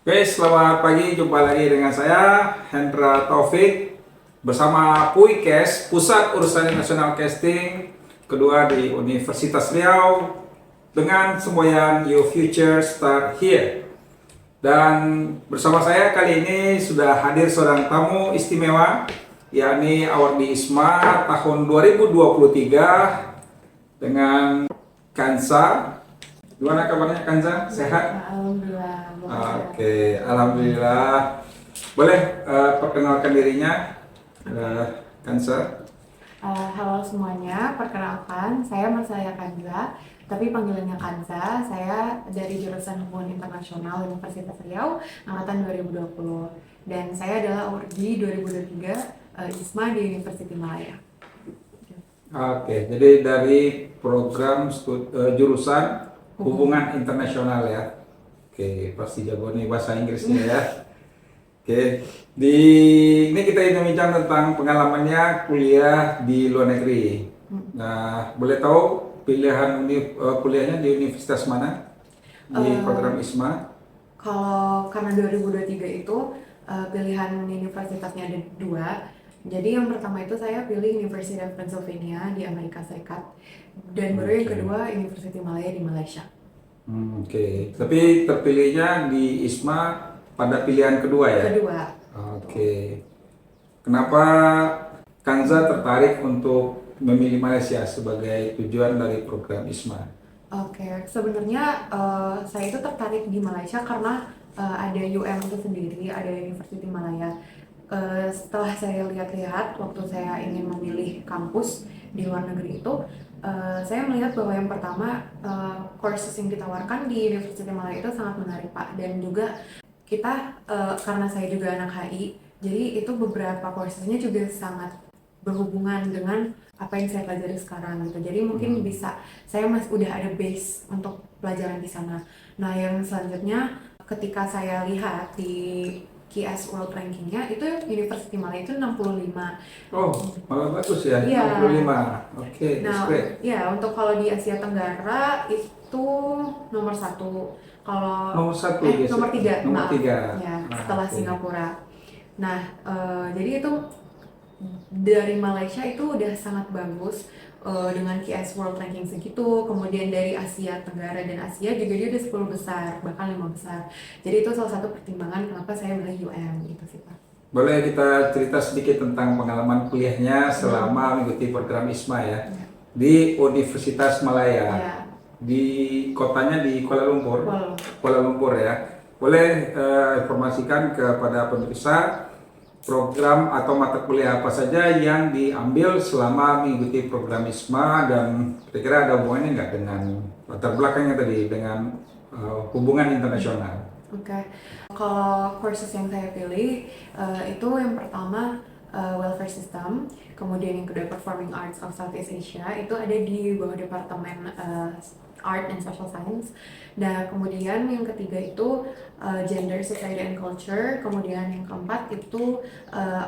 Oke, selamat pagi. Jumpa lagi dengan saya, Hendra Taufik, bersama PUICAS, Pusat Urusan Nasional Casting, kedua di Universitas Riau, dengan semboyan Your Future Start Here. Dan bersama saya kali ini sudah hadir seorang tamu istimewa, yakni Awardi ISMA tahun 2023 dengan Kansa. Gimana kabarnya Kansa? Sehat? Alhamdulillah. Oke, alhamdulillah. Boleh perkenalkan dirinya, Kansa? Halo semuanya, perkenalkan saya Marsaya Kanza, tapi panggilannya Kanza. Saya dari jurusan Hubungan Internasional Universitas Riau, angkatan 2020. Dan saya adalah awardi 2023 ISMA di University Malaya. Oke, jadi dari program jurusan Hubungan Internasional ya. Oke, pasti jago nih bahasa Inggrisnya ya. Oke, ini kita ingin bincang tentang pengalamannya kuliah di luar negeri. Nah, boleh tahu pilihan kuliahnya di universitas mana? Di program ISMA? Kalau karena 2023 itu pilihan universitasnya ada dua. Jadi yang pertama itu saya pilih University of Pennsylvania di Amerika Serikat, dan baru yang kedua University Malaya di Malaysia. Oke. Tapi terpilihnya di ISMA pada pilihan kedua ya? Kedua. Oke. Kenapa Kanza tertarik untuk memilih Malaysia sebagai tujuan dari program ISMA? Oke, sebenarnya saya itu tertarik di Malaysia karena ada UM itu sendiri, ada University Malaya. Setelah saya lihat-lihat waktu saya ingin memilih kampus di luar negeri itu, saya melihat bahwa yang pertama courses yang ditawarkan di University Malaya itu sangat menarik Pak, dan juga kita karena saya juga anak HI, jadi itu beberapa coursesnya juga sangat berhubungan dengan apa yang saya pelajari sekarang gitu. Jadi mungkin bisa saya udah ada base untuk pelajaran di sana. Nah, yang selanjutnya ketika saya lihat di QS World Ranking-nya itu University Malaya itu 65. Oh, malah bagus ya, Iya. 65. Oke, that's Nah, great. ya untuk kalau di Asia Tenggara itu nomor 1. Kalau Nomor satu biasa. nomor 3, Nomor maaf. 3. Ya, setelah Oke. Singapura. Nah, jadi itu dari Malaysia itu udah sangat bagus dengan QS World Ranking segitu. Kemudian dari Asia Tenggara dan Asia juga dia udah 10 besar, bahkan 5 besar. Jadi itu salah satu pertimbangan kenapa saya milih UM gitu sih Pak. Boleh kita cerita sedikit tentang pengalaman kuliahnya selama mengikuti program ISMA ya, di Universitas Malaya, Ya. di kotanya di Kuala Lumpur. Wow. Kuala Lumpur ya. Boleh informasikan kepada pemirsa program atau mata kuliah apa saja yang diambil selama mengikuti program ISMA, dan kira-kira ada hubungannya nggak dengan latar belakangnya tadi dengan hubungan internasional? Oke. Kalau courses yang saya pilih itu yang pertama welfare system, kemudian yang kedua performing arts of Southeast Asia, itu ada di bawah departemen art and social science. Dan kemudian yang ketiga itu gender, society and culture, kemudian yang keempat itu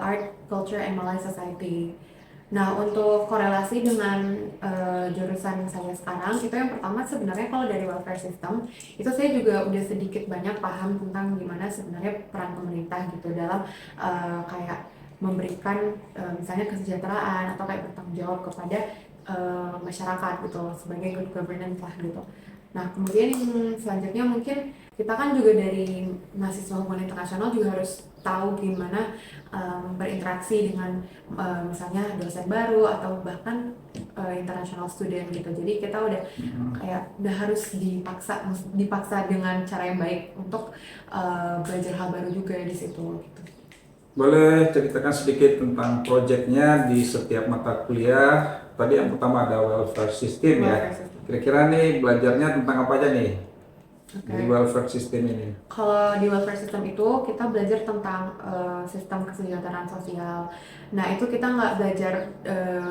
art, culture and Malay society. Nah, untuk korelasi dengan jurusan saya sekarang, itu yang pertama sebenarnya kalau dari welfare system, itu saya juga udah sedikit banyak paham tentang gimana sebenarnya peran pemerintah gitu dalam kayak memberikan misalnya kesejahteraan atau kayak bertanggung jawab kepada masyarakat gitu sebagai good governance lah gitu. Nah, kemudian yang selanjutnya mungkin kita kan juga dari mahasiswa hubungan internasional juga harus tahu gimana berinteraksi dengan misalnya dosen baru atau bahkan international student gitu. Jadi kita udah kayak udah harus dipaksa dengan cara yang baik untuk belajar hal baru juga di situ gitu. Boleh ceritakan sedikit tentang proyeknya di setiap mata kuliah. Tadi yang pertama ada welfare system ya. Welfare system. Kira-kira nih belajarnya tentang apa aja nih di Oke. welfare system ini? Kalau di welfare system itu kita belajar tentang sistem kesejahteraan sosial. Nah, itu kita nggak belajar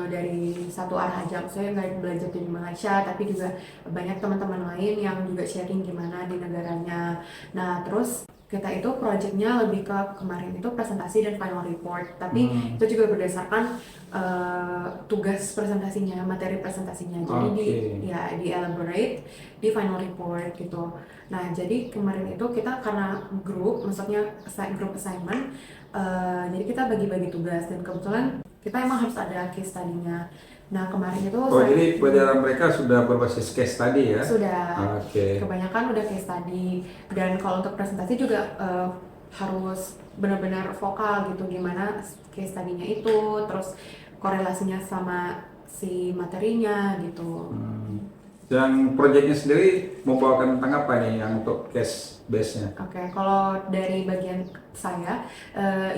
dari satu arah aja. Saya nggak belajar di Malaysia, tapi juga banyak teman-teman lain yang juga sharing gimana di negaranya. Nah, terus kita itu projectnya lebih ke kemarin itu presentasi dan final report, tapi itu juga berdasarkan tugas presentasinya, materi presentasinya. Jadi di elaborate di final report gitu. Nah, jadi kemarin itu kita karena grup, maksudnya grup assignment, jadi kita bagi-bagi tugas dan kebetulan kita emang harus ada case study-nya. Nah, kemarin itu jadi pelajaran mereka sudah berbasis case study ya? Sudah. Kebanyakan udah case study, dan kalau untuk presentasi juga harus benar-benar vokal gitu, gimana case study-nya itu, terus korelasinya sama si materinya gitu. Yang proyeknya sendiri membawakan tentang apa nih yang untuk case base-nya? Kalau dari bagian saya,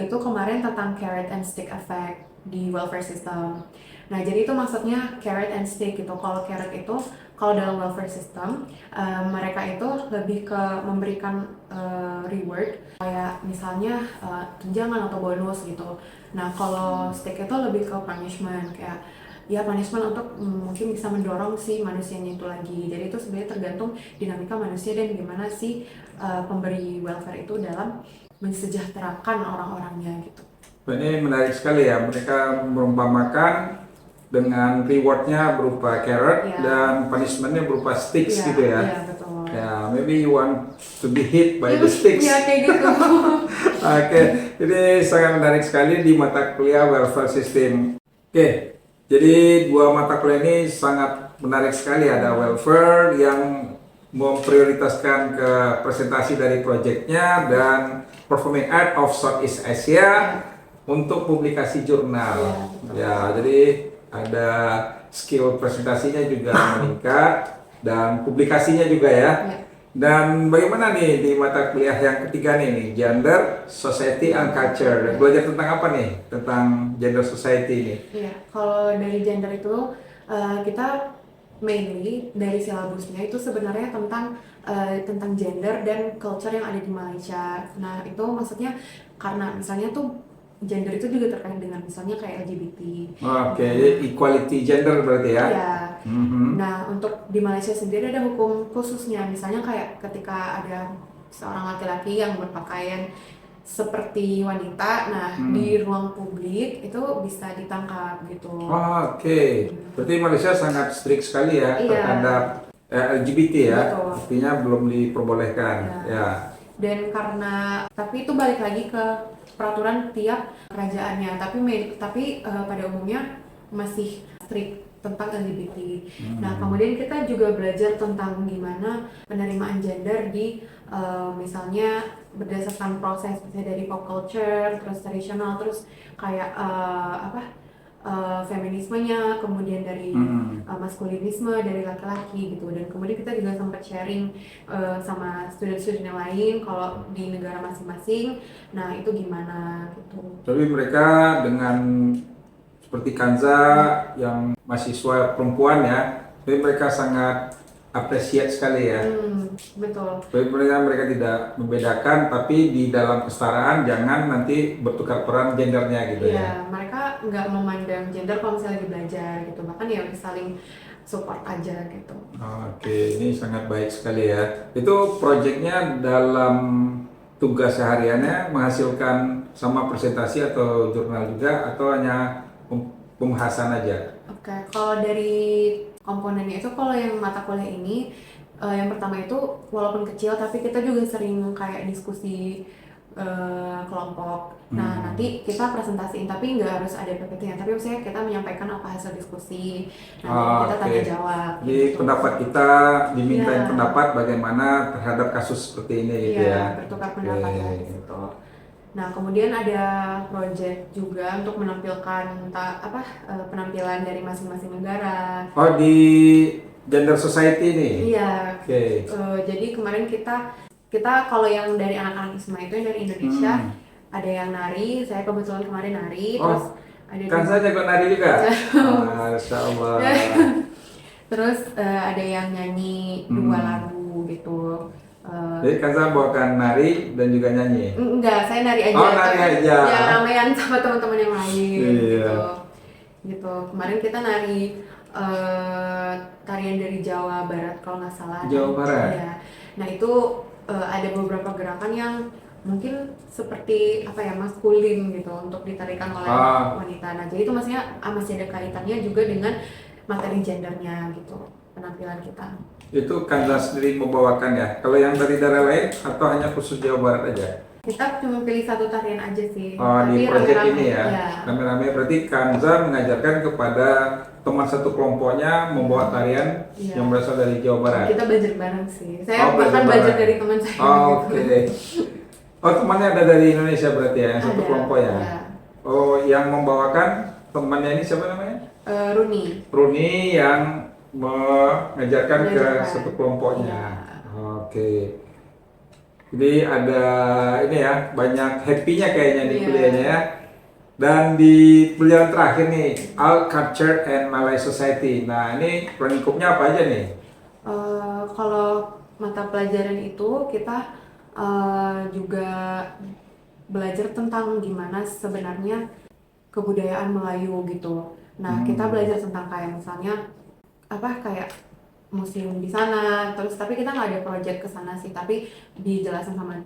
itu kemarin tentang carrot and stick effect di welfare system. Nah, jadi itu maksudnya carrot and stick gitu. Kalau carrot itu, kalau dalam welfare system, mereka itu lebih ke memberikan reward, kayak misalnya tunjangan atau bonus gitu. Nah, kalau stick itu lebih ke punishment, kayak ya punishment untuk mungkin bisa mendorong si manusianya itu lagi. Jadi itu sebenarnya tergantung dinamika manusia dan gimana si pemberi welfare itu dalam mensejahterakan orang-orangnya gitu. Ini menarik sekali ya, mereka merumpamakan dengan rewardnya berupa carrot dan punishmentnya berupa sticks gitu ya. Iya, betul. Maybe you want to be hit by the sticks. Iya, kayak gitu. Jadi sangat menarik sekali di mata kuliah welfare system. Jadi dua mata kuliah ini sangat menarik sekali. Ada welfare yang memprioritaskan ke presentasi dari proyeknya dan performing art of Southeast Asia untuk publikasi jurnal. Jadi ada skill presentasinya juga meningkat dan publikasinya juga ya. Dan bagaimana nih di mata kuliah yang ketiga nih, Gender, Society and Culture. Belajar tentang apa nih? Tentang gender society ini? Kalau dari gender itu kita mainly dari silabusnya itu sebenarnya tentang gender dan culture yang ada di Malaysia. Nah, itu maksudnya karena misalnya tuh gender itu juga terkait dengan misalnya kayak LGBT. Equality gender berarti ya? Iya. Nah, untuk di Malaysia sendiri ada hukum khususnya, misalnya kayak ketika ada seorang laki-laki yang berpakaian seperti wanita, di ruang publik itu bisa ditangkap gitu. Berarti Malaysia sangat strict sekali ya terhadap LGBT ya? Betul. Artinya belum diperbolehkan. Dan tapi itu balik lagi ke peraturan tiap kerajaannya, tapi pada umumnya masih strict tentang LGBT. Nah, kemudian kita juga belajar tentang gimana penerimaan gender di misalnya berdasarkan proses, misalnya dari pop culture, terus tradisional, terus kayak feminismenya, kemudian dari maskulinisme dari laki-laki gitu. Dan kemudian kita juga sempat sharing sama student-student yang lain kalau di negara masing-masing, nah itu gimana gitu. Tapi mereka dengan seperti Kanza yang mahasiswa perempuan ya, jadi mereka sangat apresiat sekali ya. Betul. Jadi mereka tidak membedakan, tapi di dalam kesetaraan jangan nanti bertukar peran gendernya gitu ya. Iya, mereka nggak memandang gender kalau misalnya lagi belajar gitu, bahkan ya saling support aja gitu. Ini sangat baik sekali ya. Itu proyeknya dalam tugas sehariannya menghasilkan sama presentasi atau jurnal juga, atau hanya pembahasan aja? Kalau dari komponennya itu, kalau yang mata kuliah ini yang pertama itu walaupun kecil tapi kita juga sering kayak diskusi kelompok. Nah, nanti kita presentasiin, tapi nggak harus ada PPT-nya, tapi maksudnya kita menyampaikan apa hasil diskusi. Nanti kita tanya jawab. Jadi gitu. Pendapat kita dimintain pendapat bagaimana terhadap kasus seperti ini gitu ya. Bertukar pendapat gitu. Nah, kemudian ada project juga untuk menampilkan penampilan dari masing-masing negara. Di Gender Society nih? Iya. Jadi kemarin kita kalau yang dari anak-anak ISMA itu yang dari Indonesia, ada yang nari, saya kebetulan kemarin nari. Terus kan saya jago nari juga? Masya Allah. Terus ada yang nyanyi 2 lagu gitu. Jadi Kanza bawakan nari dan juga nyanyi? Enggak, saya nari aja. Nari aja. Ya, ramean sama teman-teman yang lain gitu. Kemarin kita nari tarian dari Jawa Barat kalau nggak salah. Jawa Barat? Iya. Nah, itu ada beberapa gerakan yang mungkin seperti apa ya, maskulin gitu untuk ditarikan oleh wanita. Nah jadi itu maksudnya masih ada kaitannya juga dengan materi gendernya gitu, penampilan kita. Itu Kanza sendiri membawakan ya? Kalau yang dari daerah lain atau hanya khusus Jawa Barat aja? Kita cuma pilih satu tarian aja sih. Di proyek ini ya? Ya. Rame-rame berarti Kanza mengajarkan kepada teman satu kelompoknya membawa tarian yang berasal dari Jawa Barat. Kita belajar bareng sih. Saya bahkan belajar dari teman saya. Oke. Oh, temannya ada dari Indonesia berarti ya, yang satu kelompok ya? Oh, yang membawakan temannya ini siapa namanya? Runi. Runi yang mengajarkan ke satu kelompoknya. Oke. Jadi ada ini ya, banyak happy-nya kayaknya di kuliahnya ya. Dan di pelajaran terakhir nih, Alt Culture and Malay Society. Nah, ini lingkupnya apa aja nih? Kalau mata pelajaran itu kita juga belajar tentang gimana sebenarnya kebudayaan Melayu gitu. Nah, kita belajar tentang kayak misalnya kayak museum di sana, terus tapi kita nggak ada project ke sana sih, tapi dijelasin sama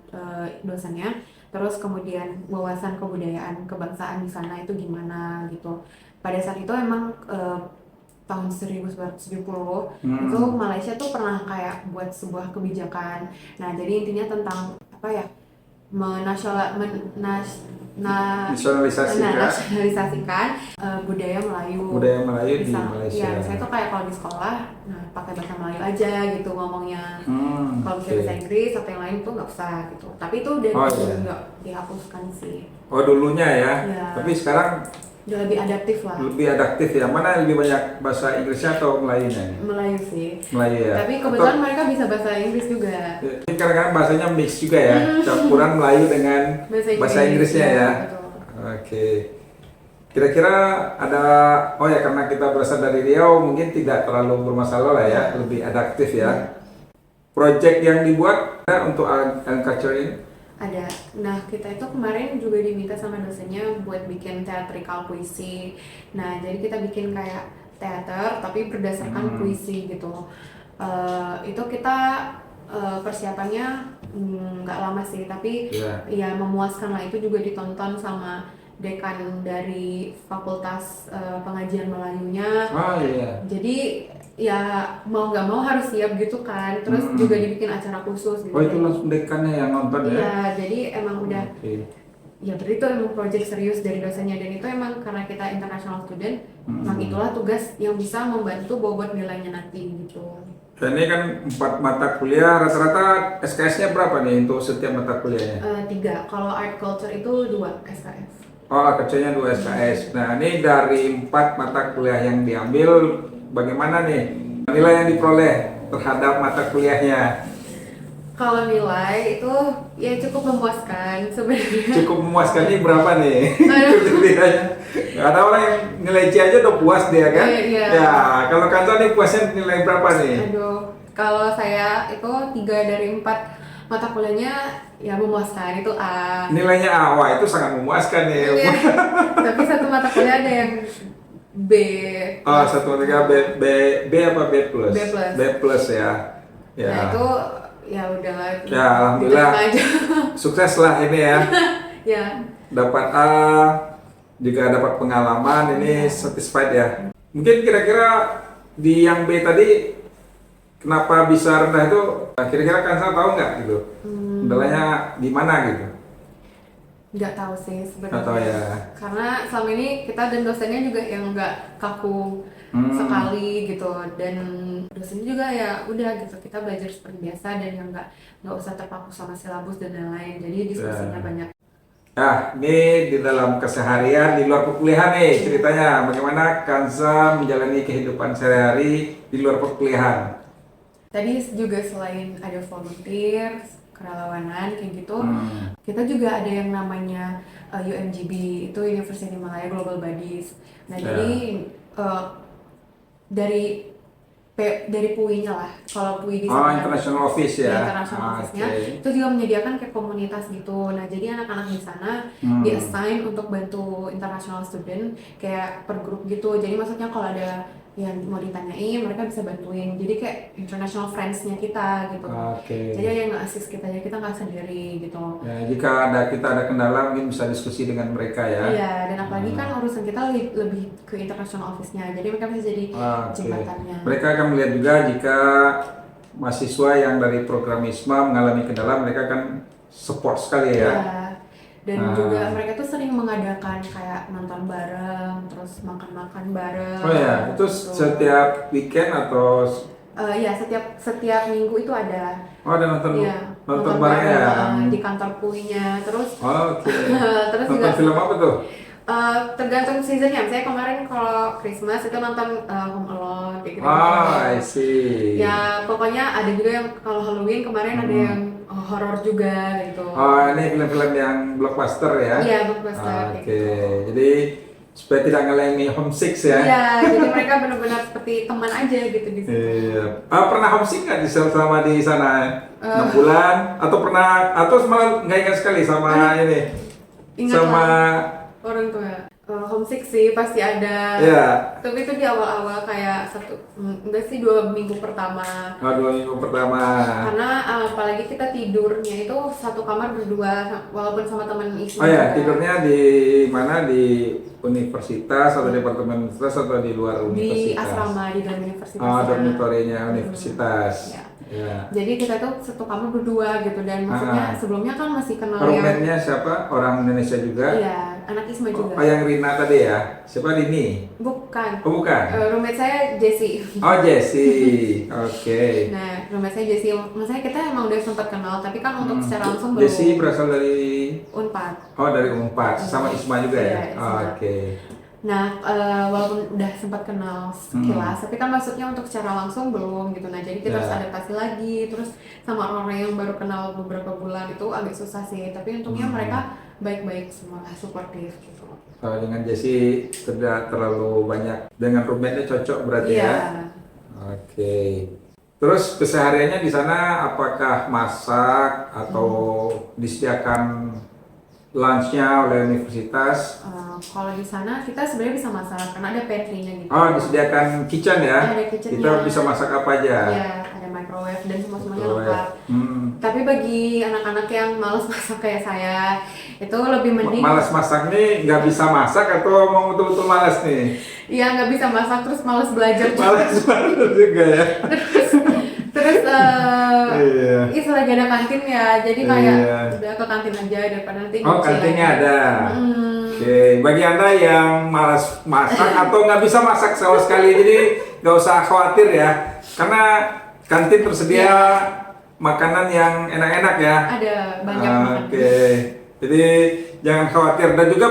dosennya. Terus kemudian wawasan kebudayaan kebangsaan di sana itu gimana gitu. Pada saat itu emang tahun 1970 itu Malaysia tuh pernah kayak buat sebuah kebijakan. Nah jadi intinya tentang nasionalisasikan budaya Melayu di Malaysia. Ya, saya tuh kayak kalau di sekolah, pakai bahasa Melayu aja gitu ngomongnya. Kalau misalnya bahasa Inggris atau yang lain tuh nggak usah gitu. Tapi itu udah nggak dihapuskan sih. Oh dulunya ya. Tapi sekarang udah lebih adaptif lah. Lebih adaptif ya. Mana yang lebih banyak bahasa Inggrisnya atau Melayunya? Melayu sih. Melayu ya. Tapi kebetulan mereka bisa bahasa Inggris juga. Ini kadang-kadang bahasanya mix juga ya. Campuran Melayu dengan bahasa Inggrisnya ya. Oke. Kira-kira ada, karena kita berasal dari Riau mungkin tidak terlalu bermasalah lah ya. Lebih adaptif ya. Project yang dibuat untuk Alt Culture ini? Ada. Nah, kita itu kemarin juga diminta sama dosennya buat bikin teatrikal puisi. Nah, jadi kita bikin kayak teater tapi berdasarkan puisi gitu. Itu kita persiapannya nggak lama sih, tapi ya memuaskan lah. Itu juga ditonton sama dekan dari Fakultas Pengajian Melayunya. Jadi ya mau nggak mau harus siap gitu kan. Terus juga dibikin acara khusus gitu. Oh itu langsung dekannya yang nonton ya? Iya, jadi emang udah ya berarti itu emang project serius dari dosennya. Dan itu emang karena kita international student, emang itulah tugas yang bisa membantu bobot nilainya nanti gitu. Dan ini kan 4 mata kuliah, rata-rata SKS-nya berapa nih untuk setiap mata kuliahnya? 3, kalau art culture itu 2 SKS. Oh, kecilnya 2 SKS. Nah, ini dari 4 mata kuliah yang diambil, bagaimana nih nilai yang diperoleh terhadap mata kuliahnya? Kalau nilai itu ya cukup memuaskan sebenarnya. Cukup memuaskan, ini berapa nih? Ada orang yang nilai C aja udah puas dia kan? Ya, kalau Kanza nih puasnya nilai berapa nih? Kalau saya itu 3 dari 4 mata kuliahnya ya memuaskan, itu A. Nilainya A, wah itu sangat memuaskan nih. Tapi satu mata kuliah ada yang B. Satu mata kuliah B apa B plus? B plus ya. Nah itu ya udahlah. Ya alhamdulillah. Sukses lah ini ya. Dapat A, juga dapat pengalaman, ini satisfied ya. Mungkin kira-kira di yang B tadi kenapa bisa rendah itu, kira-kira Kanza tahu nggak gitu? Kendalanya di mana gitu? Nggak tahu sih sebenarnya. Nggak tahu ya. Karena selama ini kita dan dosennya juga yang nggak kaku sekali gitu, dan dosennya juga ya udah gitu, kita belajar seperti biasa dan yang nggak usah terpaku sama silabus dan lain-lain. Jadi diskusinya banyak. Nah, ini di dalam keseharian di luar perkuliahan nih ceritanya bagaimana Kanza menjalani kehidupan sehari-hari di luar perkuliahan. Tadi juga selain ada volunteer, kerelawanan kayak gitu, kita juga ada yang namanya UMGB, itu University Malaya Global Bodies. Nah jadi dari PUI-nya lah, kalau PUI di sana International Office ya. International Office-nya itu juga menyediakan kayak komunitas gitu. Nah jadi anak-anak di sana di-assign untuk bantu international student kayak per grup gitu. Jadi maksudnya kalau ada yang mau ditanyain mereka bisa bantuin, jadi kayak international friends-nya kita gitu. Oke. Jadi ada yang nge-assist kita, jadi kita nggak sendiri gitu. Ya, jika kita ada kendala mungkin bisa diskusi dengan mereka ya. Iya, dan apalagi kan urusan kita lebih ke international office-nya, jadi mereka bisa jadi Oke. jembatannya. Mereka akan melihat juga jika mahasiswa yang dari program ISMA mengalami kendala, mereka akan support sekali ya. Iya. Dan juga mereka tuh sering mengadakan kayak nonton bareng, terus makan-makan bareng. Oh ya, itu gitu. setiap weekend atau Iya, setiap minggu itu ada. ada nonton Iya, nonton bareng ya. di kantor puinya. Terus Oke. terus Nonton juga film apa tuh? tergantung seasonnya. Saya kemarin kalau Christmas itu nonton Home Alone kayak gitu. I see. Ya pokoknya ada juga yang kalau Halloween kemarin ada yang horor juga gitu. Oh, ini film-film yang blockbuster ya? Iya, blockbuster kayak Oke, gitu. jadi supaya tidak ngelengi homesick ya? Iya, jadi mereka benar-benar seperti teman aja gitu di situ. Iya. Pernah homesick nggak selama di sana? 6 bulan? Atau pernah? Atau malah nggak ingat sekali sama ini? Ingat Sama orang tua. Homesick sih pasti ada. ya? Tapi itu di awal-awal kayak enggak sih 2 minggu pertama. 2 minggu pertama. Karena apalagi kita tidurnya itu satu kamar berdua walaupun sama teman ISMA. Oh ya, juga. tidurnya di mana? Di universitas atau departemen universitas atau di luar universitas? Di asrama di dalam universitas. Oh, dormitorinya universitas. Ya. Ya. Jadi kita tuh satu kamar berdua gitu, dan maksudnya sebelumnya kan masih kenal yang Roommate-nya siapa? Orang Indonesia juga? iya, anak ISMA juga. Oh, yang Rina tadi ya? Siapa Dini? Bukan. Oh, bukan? Roommate saya Jessie. Oh, Jessie. Oke. Nah, roommate saya Jessie. Maksudnya kita emang udah sempat kenal, tapi kan untuk secara langsung belum. Jessie berasal dari Unpad. Oh, dari Unpad. Sama Isma juga ya? Iya, Isma. Oke. Nah, walaupun udah sempat kenal sekilas, tapi kan maksudnya untuk secara langsung belum gitu. Nah, jadi kita Ya. harus adaptasi lagi. Terus sama orang-orang yang baru kenal beberapa bulan itu agak susah sih. Tapi untungnya mereka baik-baik semua, supportive gitu. Kalau dengan Jessie tidak terlalu banyak. Dengan roommate-nya cocok berarti Iya. ya? Oke. Terus kesehariannya di sana apakah masak atau disediakan lunch-nya oleh universitas? Kalau di sana kita sebenarnya bisa masak karena ada pantry-nya gitu. Oh, disediakan kitchen ya? Ada kitchen-nya. Kita bisa masak apa aja? Iya, ada microwave dan semuanya Microwave. lengkap. Hmm. Tapi bagi anak-anak yang malas masak kayak saya, itu lebih mending. Malas masak nih, nggak bisa masak atau mau betul-betul malas nih? Iya, nggak bisa masak terus malas belajar juga. Malas juga ya? Terus Iya. selagi ada kantin ya, jadi kayak Iya. udah ke kantin aja daripada nanti Oh, nyuci kantinnya lagi. ada. Oke, bagi Anda yang malas masak atau nggak bisa masak sama sekali, jadi nggak usah khawatir ya, karena kantin tersedia makanan yang enak-enak ya. Ada banyak makanan. Oke, jadi jangan khawatir. Dan juga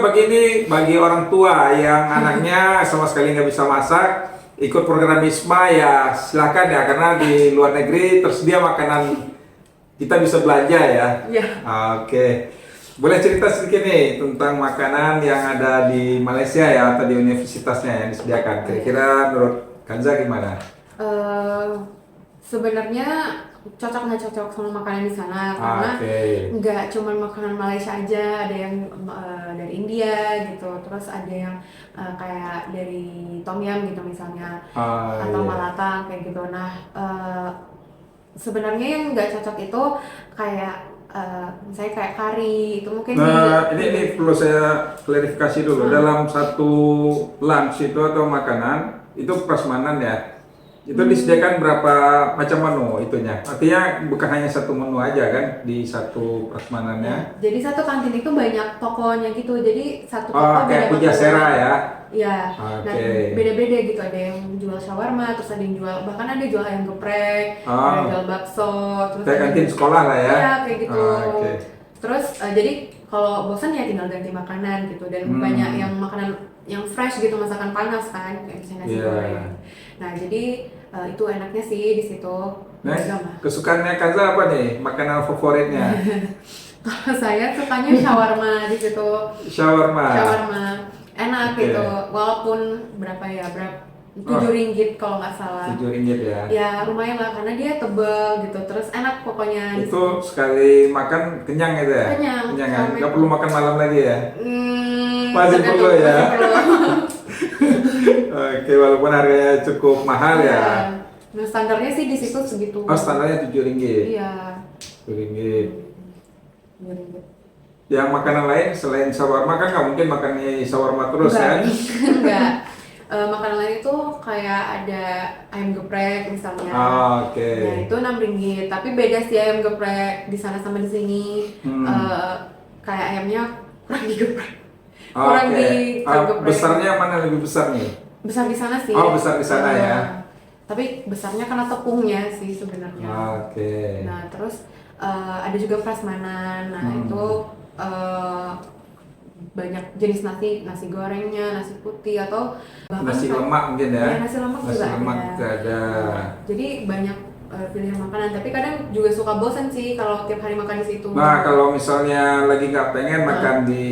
bagi orang tua yang anaknya sama sekali nggak bisa masak, ikut program ISMA ya silakan ya, karena di luar negeri tersedia makanan, kita bisa belanja ya. Iya. Oke, boleh cerita sedikit nih tentang makanan yang ada di Malaysia ya, atau di universitasnya yang disediakan. Kira-kira menurut Kanza gimana? Sebenarnya cocok nggak cocok sama makanan di sana karena nggak cuma makanan Malaysia aja, ada yang dari India gitu, terus ada yang kayak dari Tom Yum gitu misalnya, atau Malatang kayak gitu. Nah, sebenarnya yang nggak cocok itu kayak misalnya kayak kari itu mungkin. Nah, ini perlu saya klarifikasi dulu. Dalam satu lunch itu atau makanan itu prasmanan ya. Itu disediakan berapa macam menu itunya? Artinya bukan hanya satu menu aja kan di satu prasmanannya. Jadi satu kantin itu banyak tokonya gitu. Jadi satu toko Oh, kayak beda Pujasera ya. Iya. Nah, Oke. beda-beda gitu. Ada yang jual shawarma, terus ada yang jual, bahkan ada jual ayam geprek, ada yang jual bakso, terus Kayak ada kantin sekolah lah ya. Iya, kayak gitu. Oke. Terus jadi kalau bosan ya tinggal ganti makanan gitu, dan banyak yang makanan yang fresh gitu, masakan panas kan, kayak misalnya nasi goreng. Nah, jadi itu enaknya sih di situ. Nah, Beragam lah. kesukaannya Kanza apa nih? Makanan favoritnya? Kalau saya sukanya shawarma di situ. Shawarma. Enak Oke. gitu, walaupun berapa RM7 kalau nggak salah. RM7 ya. Ya lumayan lah karena dia tebel gitu, terus enak pokoknya. Itu sekali makan kenyang gitu ya? Kenyang. Kan? Nggak perlu makan malam lagi ya? Hmm, Masih tergantung, perlu ya? masih perlu. Oke, walaupun harganya cukup mahal Iya. ya. Nah, standarnya sih di situ segitu. Oh, standarnya Rp7. Iya. Rp7. Rp7. Yang makanan lain selain shawarma kan nggak mungkin makan shawarma terus kan? Enggak. Makanan lain itu kayak ada ayam geprek misalnya. Oke. Nah, itu Rp6. Tapi beda sih ayam geprek di sana sama di sini. Kayak ayamnya kurang digeprek. Kurang Oke. digeprek. Besarnya mana lebih besar nih? Besar di sana sih. Oh, besar di sana ya. Tapi besarnya karena tepungnya sih sebenarnya. Oke. Nah, terus ada juga prasmanan. Nah, itu banyak jenis nasi gorengnya, nasi putih atau bahkan Nasi lemak mungkin ya? Iya, nasi lemak juga juga ada. Jadi banyak pilihan makanan. Tapi kadang juga suka bosan sih kalau tiap hari makan di situ. Nah, kalau misalnya lagi nggak pengen makan di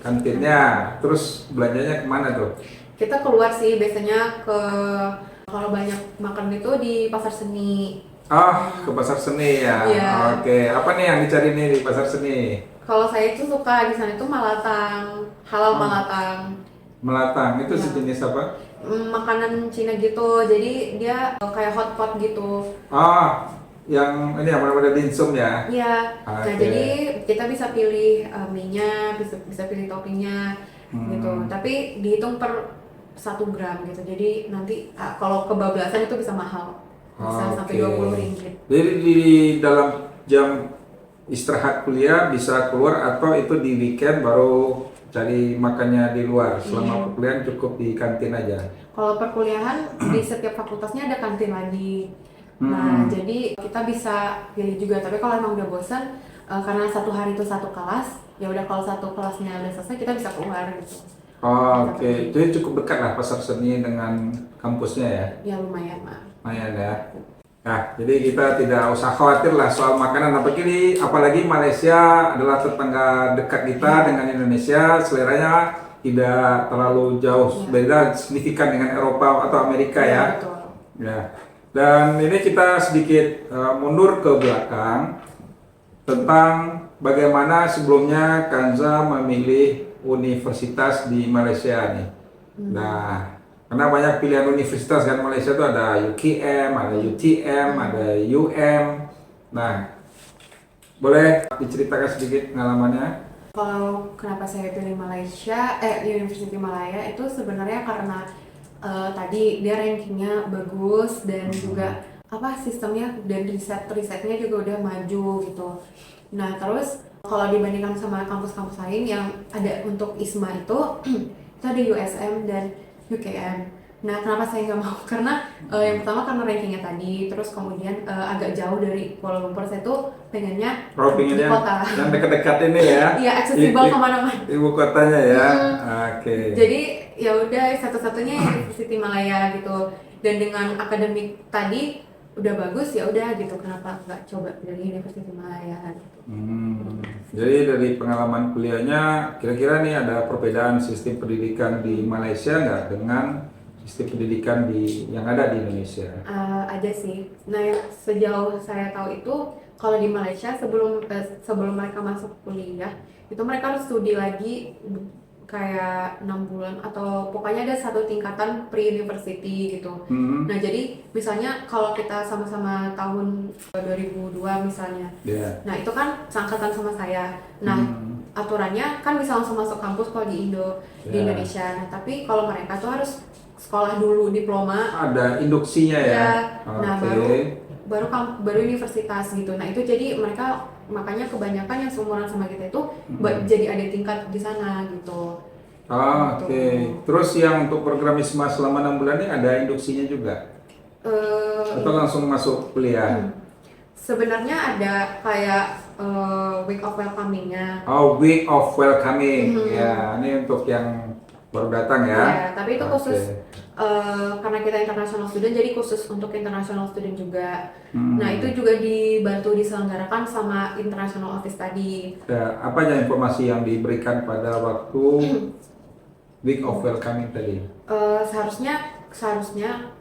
kantinnya, terus belanjanya kemana tuh? Kita keluar sih biasanya kalau banyak makan itu di pasar seni. Oh, ke pasar seni ya. Iya. Oke, apa nih yang dicari nih di pasar seni? Kalau saya itu suka di sana itu malatang, halal malatang. Melatang itu Iya. sejenis apa? Makanan Cina gitu. Jadi dia kayak hotpot gitu. Oh, yang ini yang benar-benar dimsum ya? Iya. Nah, Oke. jadi kita bisa pilih mie-nya, bisa pilih toppingnya gitu. Tapi dihitung per 1 gram gitu. Jadi nanti kalau kebablasan itu bisa mahal. Bisa sampai Rp20. Jadi di dalam jam istirahat kuliah bisa keluar atau itu di weekend baru cari makannya di luar. Selama perkuliahan cukup di kantin aja. Kalau perkuliahan di setiap fakultasnya ada kantin lagi. Nah, jadi kita bisa pilih juga. Tapi kalau emang udah bosan, karena satu hari itu satu kelas, ya udah kalau satu kelasnya udah selesai kita bisa keluar gitu. Oke, jadi cukup dekat lah pasar seni dengan kampusnya ya. Ya lumayan mah. Lumayan ya. Nah, jadi kita tidak usah khawatir lah soal makanan, apalagi Malaysia adalah tetangga dekat kita dengan Indonesia, seleranya tidak terlalu jauh beda signifikan dengan Eropa atau Amerika ya. Betul. Ya. Dan ini kita sedikit mundur ke belakang tentang bagaimana sebelumnya Kanza memilih universitas di Malaysia nih. Nah, karena banyak pilihan universitas kan Malaysia itu ada UKM, ada UTM, ada UM. Nah, boleh diceritakan sedikit pengalamannya? Kalau kenapa saya pilih University Malaya itu sebenarnya karena tadi dia rankingnya bagus dan juga sistemnya dan risetnya juga udah maju gitu. Nah, terus kalau dibandingkan sama kampus-kampus lain yang ada untuk ISMA itu ada USM dan UKM. Nah, kenapa saya nggak mau? Karena yang pertama karena rankingnya tadi, terus kemudian agak jauh dari Kuala Lumpur. Saya tuh pengennya di kota. Yang dekat-dekat ini ya? Iya, aksesibel kemana-mana. Ibu kotanya ya? Oke. Jadi ya udah satu-satunya University Malaya gitu. Dan dengan akademik tadi udah bagus, ya udah gitu. Kenapa nggak coba pilih University Malaya? Gitu. Jadi dari pengalaman kuliahnya, kira-kira nih ada perbedaan sistem pendidikan di Malaysia nggak dengan sistem pendidikan yang ada di Indonesia? Ada sih. Nah, sejauh saya tahu itu kalau di Malaysia sebelum mereka masuk kuliah itu mereka harus studi lagi kayak 6 bulan atau pokoknya ada satu tingkatan pre-university gitu. Nah, jadi misalnya kalau kita sama-sama tahun 2002 misalnya, nah itu kan seangkatan sama saya. Nah, aturannya kan bisa langsung masuk kampus kalau di Indonesia. Nah, tapi kalau mereka tuh harus sekolah dulu diploma. Ada induksinya ya? Nah, baru universitas gitu. Nah, itu jadi mereka makanya kebanyakan yang seumuran sama kita itu jadi ada tingkat di sana gitu. Oke. Terus yang untuk program ISMA selama 6 bulan ini ada induksinya juga? Atau langsung masuk kuliah? Sebenarnya ada kayak week of welcoming-nya. Oh, week of welcoming. Ya, ini untuk yang baru datang ya? Ya, tapi itu khusus karena kita international student, jadi khusus untuk international student juga. Nah, itu juga dibantu diselenggarakan sama international office tadi. Ya, apa aja informasi yang diberikan pada waktu week of welcoming tadi? Seharusnya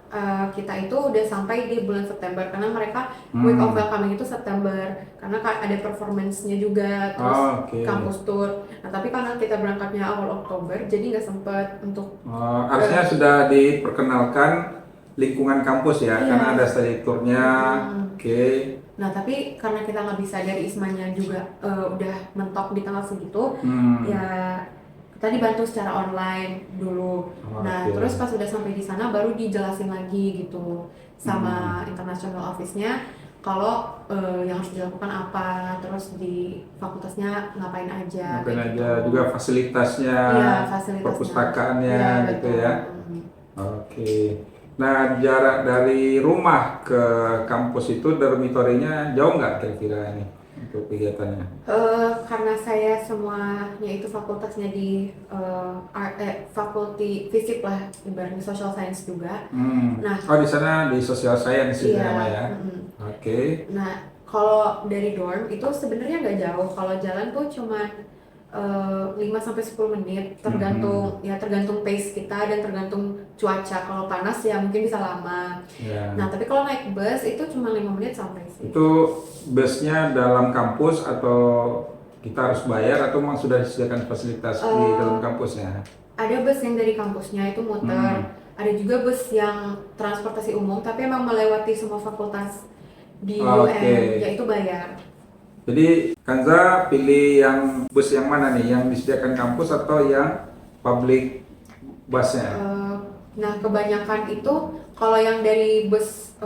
kita itu udah sampai di bulan September karena mereka week of welcoming itu September karena ada performance-nya juga terus Oke. kampus tour. Nah tapi karena kita berangkatnya awal Oktober jadi nggak sempet untuk Harusnya sudah diperkenalkan lingkungan kampus ya, Iya. karena ada study tour-nya. Oke. Nah tapi karena kita nggak bisa dari ISMA-nya juga udah mentok di tanggal segitu, ya kita dibantu secara online dulu. Nah Oke. terus pas udah sampai di sana baru dijelasin lagi gitu sama international office-nya kalau yang harus dilakukan apa, terus di fakultasnya ngapain aja. Mungkin kayak aja gitu. juga fasilitasnya, Iya, fasilitasnya. perpustakaannya Iya, gitu betul. ya. Oke. Nah, jarak dari rumah ke kampus itu dormitorinya jauh nggak kira-kira ini untuk kegiatannya? Karena saya semuanya itu fakultasnya di fakulti fisik lah, ibaratnya social science juga. Nah, Oh, di sana di social science iya. namanya ya. Oke. Nah, kalau dari dorm itu sebenarnya nggak jauh. Kalau jalan tuh cuma 5-10 menit, tergantung ya tergantung pace kita dan tergantung cuaca. Kalau panas ya mungkin bisa lama. Ya. Nah, tapi kalau naik bus itu cuma 5 menit sampai sih. Itu busnya dalam kampus atau kita harus bayar atau memang sudah disediakan fasilitas di dalam kampusnya? Ada bus yang dari kampusnya itu muter, ada juga bus yang transportasi umum tapi emang melewati semua fakultas di UM, yaitu bayar. Jadi Kanza pilih yang bus yang mana nih? Yang disediakan kampus atau yang public busnya? Nah kebanyakan itu kalau yang dari bus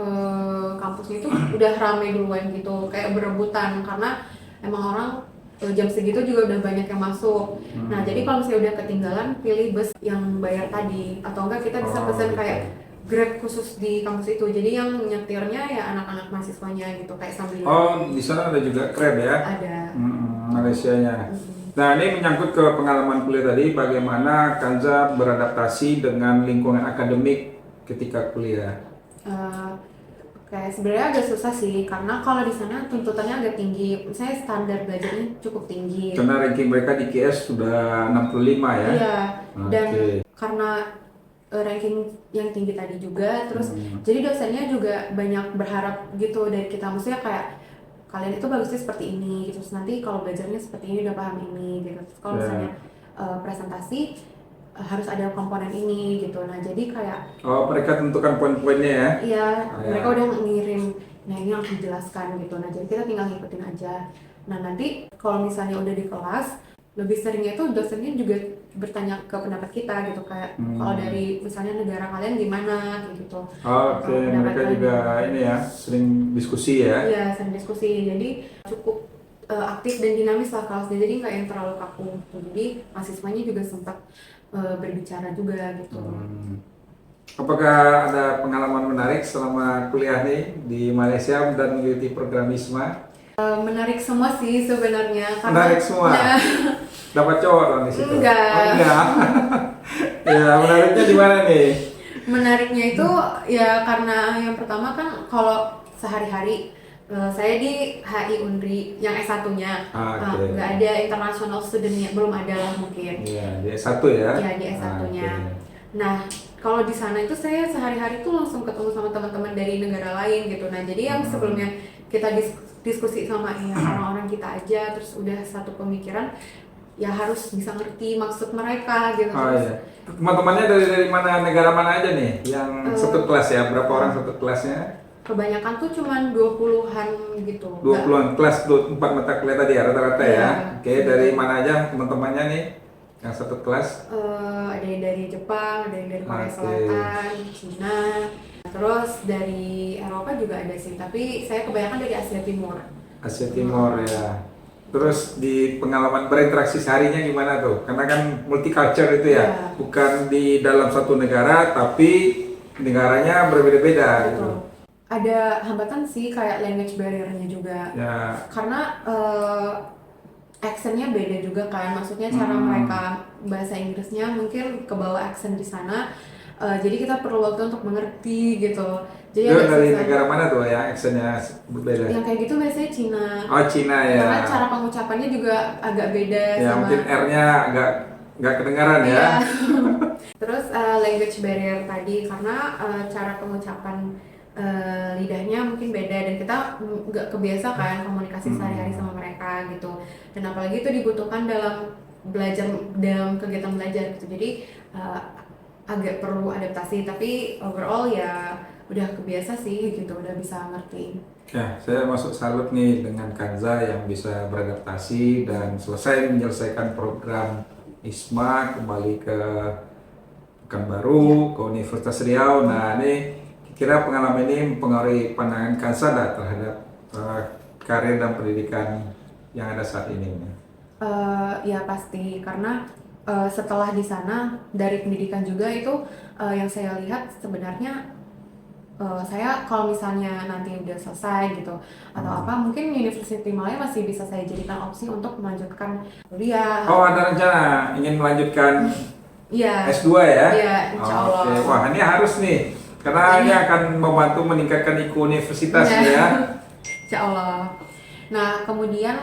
kampusnya itu udah ramai duluan gitu, kayak berebutan karena emang orang jam segitu juga udah banyak yang masuk. Nah jadi kalau misalnya udah ketinggalan pilih bus yang bayar tadi atau enggak kita bisa pesan kayak Grab khusus di kampus itu. Jadi yang nyetirnya ya anak-anak mahasiswanya gitu kayak sambil. Oh, di sana ada juga Grab ya? Ada. Malaysianya. Nah, ini menyangkut ke pengalaman kuliah tadi, bagaimana Kanza beradaptasi dengan lingkungan akademik ketika kuliah? Kayak sebenarnya agak susah sih karena kalau di sana tuntutannya agak tinggi. Misalnya standar belajarnya cukup tinggi. Karena ranking mereka di QS sudah 65 ya? Iya. Dan karena ranking yang tinggi tadi juga, terus jadi dosennya juga banyak berharap gitu dari kita, maksudnya kayak kalian itu bagusnya seperti ini gitu, terus nanti kalau belajarnya seperti ini udah paham ini gitu, terus kalau misalnya presentasi harus ada komponen ini gitu. Nah jadi kayak mereka tentukan poin-poinnya ya? Iya, mereka udah ngirim, nah ini harus dijelaskan gitu, nah jadi kita tinggal ngikutin aja. Nah nanti kalau misalnya udah di kelas lebih seringnya itu dosennya juga bertanya ke pendapat kita gitu, kayak kalau dari misalnya negara kalian gimana gitu. Oke, mereka juga ini ya sering diskusi ya? Iya, sering diskusi, jadi cukup aktif dan dinamis lah kelasnya, jadi nggak yang terlalu kaku gitu. Jadi mahasiswanya juga sempat berbicara juga gitu. Apakah ada pengalaman menarik selama kuliah nih di Malaysia dan mengikuti program ISMA? Menarik semua sih sebenarnya. Menarik semua? Dapat cowok dong di situ? Enggak. Oh, enggak. Ya, menariknya di mana nih? Menariknya itu ya karena yang pertama kan kalau sehari-hari saya di HI Unri yang S1-nya, nggak ada international student-nya, belum ada lah mungkin. Iya, di S1 ya? Iya, di S1-nya. Nah, kalau di sana itu saya sehari-hari tuh langsung ketemu sama teman-teman dari negara lain gitu. Nah, jadi yang sebelumnya kita diskusi sama orang-orang kita aja, terus udah satu pemikiran, ya harus bisa ngerti maksud mereka gitu. Iya. Teman-temannya dari mana, negara mana aja nih yang satu kelas ya? Berapa orang satu kelasnya? Kebanyakan tuh cuman 20-an gitu. 20-an kelas 4 mata kuliah tadi ya rata-rata ya? Oke, dari mana aja teman-temannya nih yang satu kelas? Ada yang dari Jepang, ada yang dari Korea Selatan, Cina, terus dari Eropa juga ada sih, tapi saya kebanyakan dari Asia Timur. Asia Timur ya. Terus di pengalaman berinteraksi seharinya gimana tuh? Karena kan multicultural itu ya, bukan di dalam satu negara, tapi negaranya berbeda-beda gitu. Ada hambatan sih kayak language barrier-nya juga. Ya. Karena accent-nya beda juga kan, maksudnya cara mereka bahasa Inggrisnya mungkin kebawa accent di sana. Jadi kita perlu waktu untuk mengerti gitu. Jadi dari negara mana tuh ya accent-nya berbeda? Yang kayak gitu biasanya Cina. Oh, Cina ya. Karena cara pengucapannya juga agak beda ya, sama. Mungkin R-nya agak nggak kedengaran ya. Terus language barrier tadi karena cara pengucapan lidahnya mungkin beda dan kita nggak kebiasa kan komunikasi sehari-hari sama mereka gitu. Dan apalagi itu dibutuhkan dalam kegiatan belajar gitu. Jadi agak perlu adaptasi, tapi overall ya udah kebiasa sih gitu, udah bisa ngerti. Ya, saya masuk salut nih dengan Kanza yang bisa beradaptasi dan selesai menyelesaikan program ISMA kembali ke Pekanbaru, ke Universitas Riau. Nah, ini kira pengalaman ini mempengaruhi pandangan Kanza terhadap karir dan pendidikan yang ada saat ini. Ya pasti, karena setelah di sana dari pendidikan juga itu yang saya lihat sebenarnya saya kalau misalnya nanti udah selesai gitu atau apa, mungkin University Malaya masih bisa saya jadikan opsi untuk melanjutkan kuliah. Oh, ada rencana ingin melanjutkan Iya. S2 ya? Iya, insya Allah. Oke, wah ini harus nih, karena ini akan membantu meningkatkan IQ universitas ya. Insya Allah. Nah, kemudian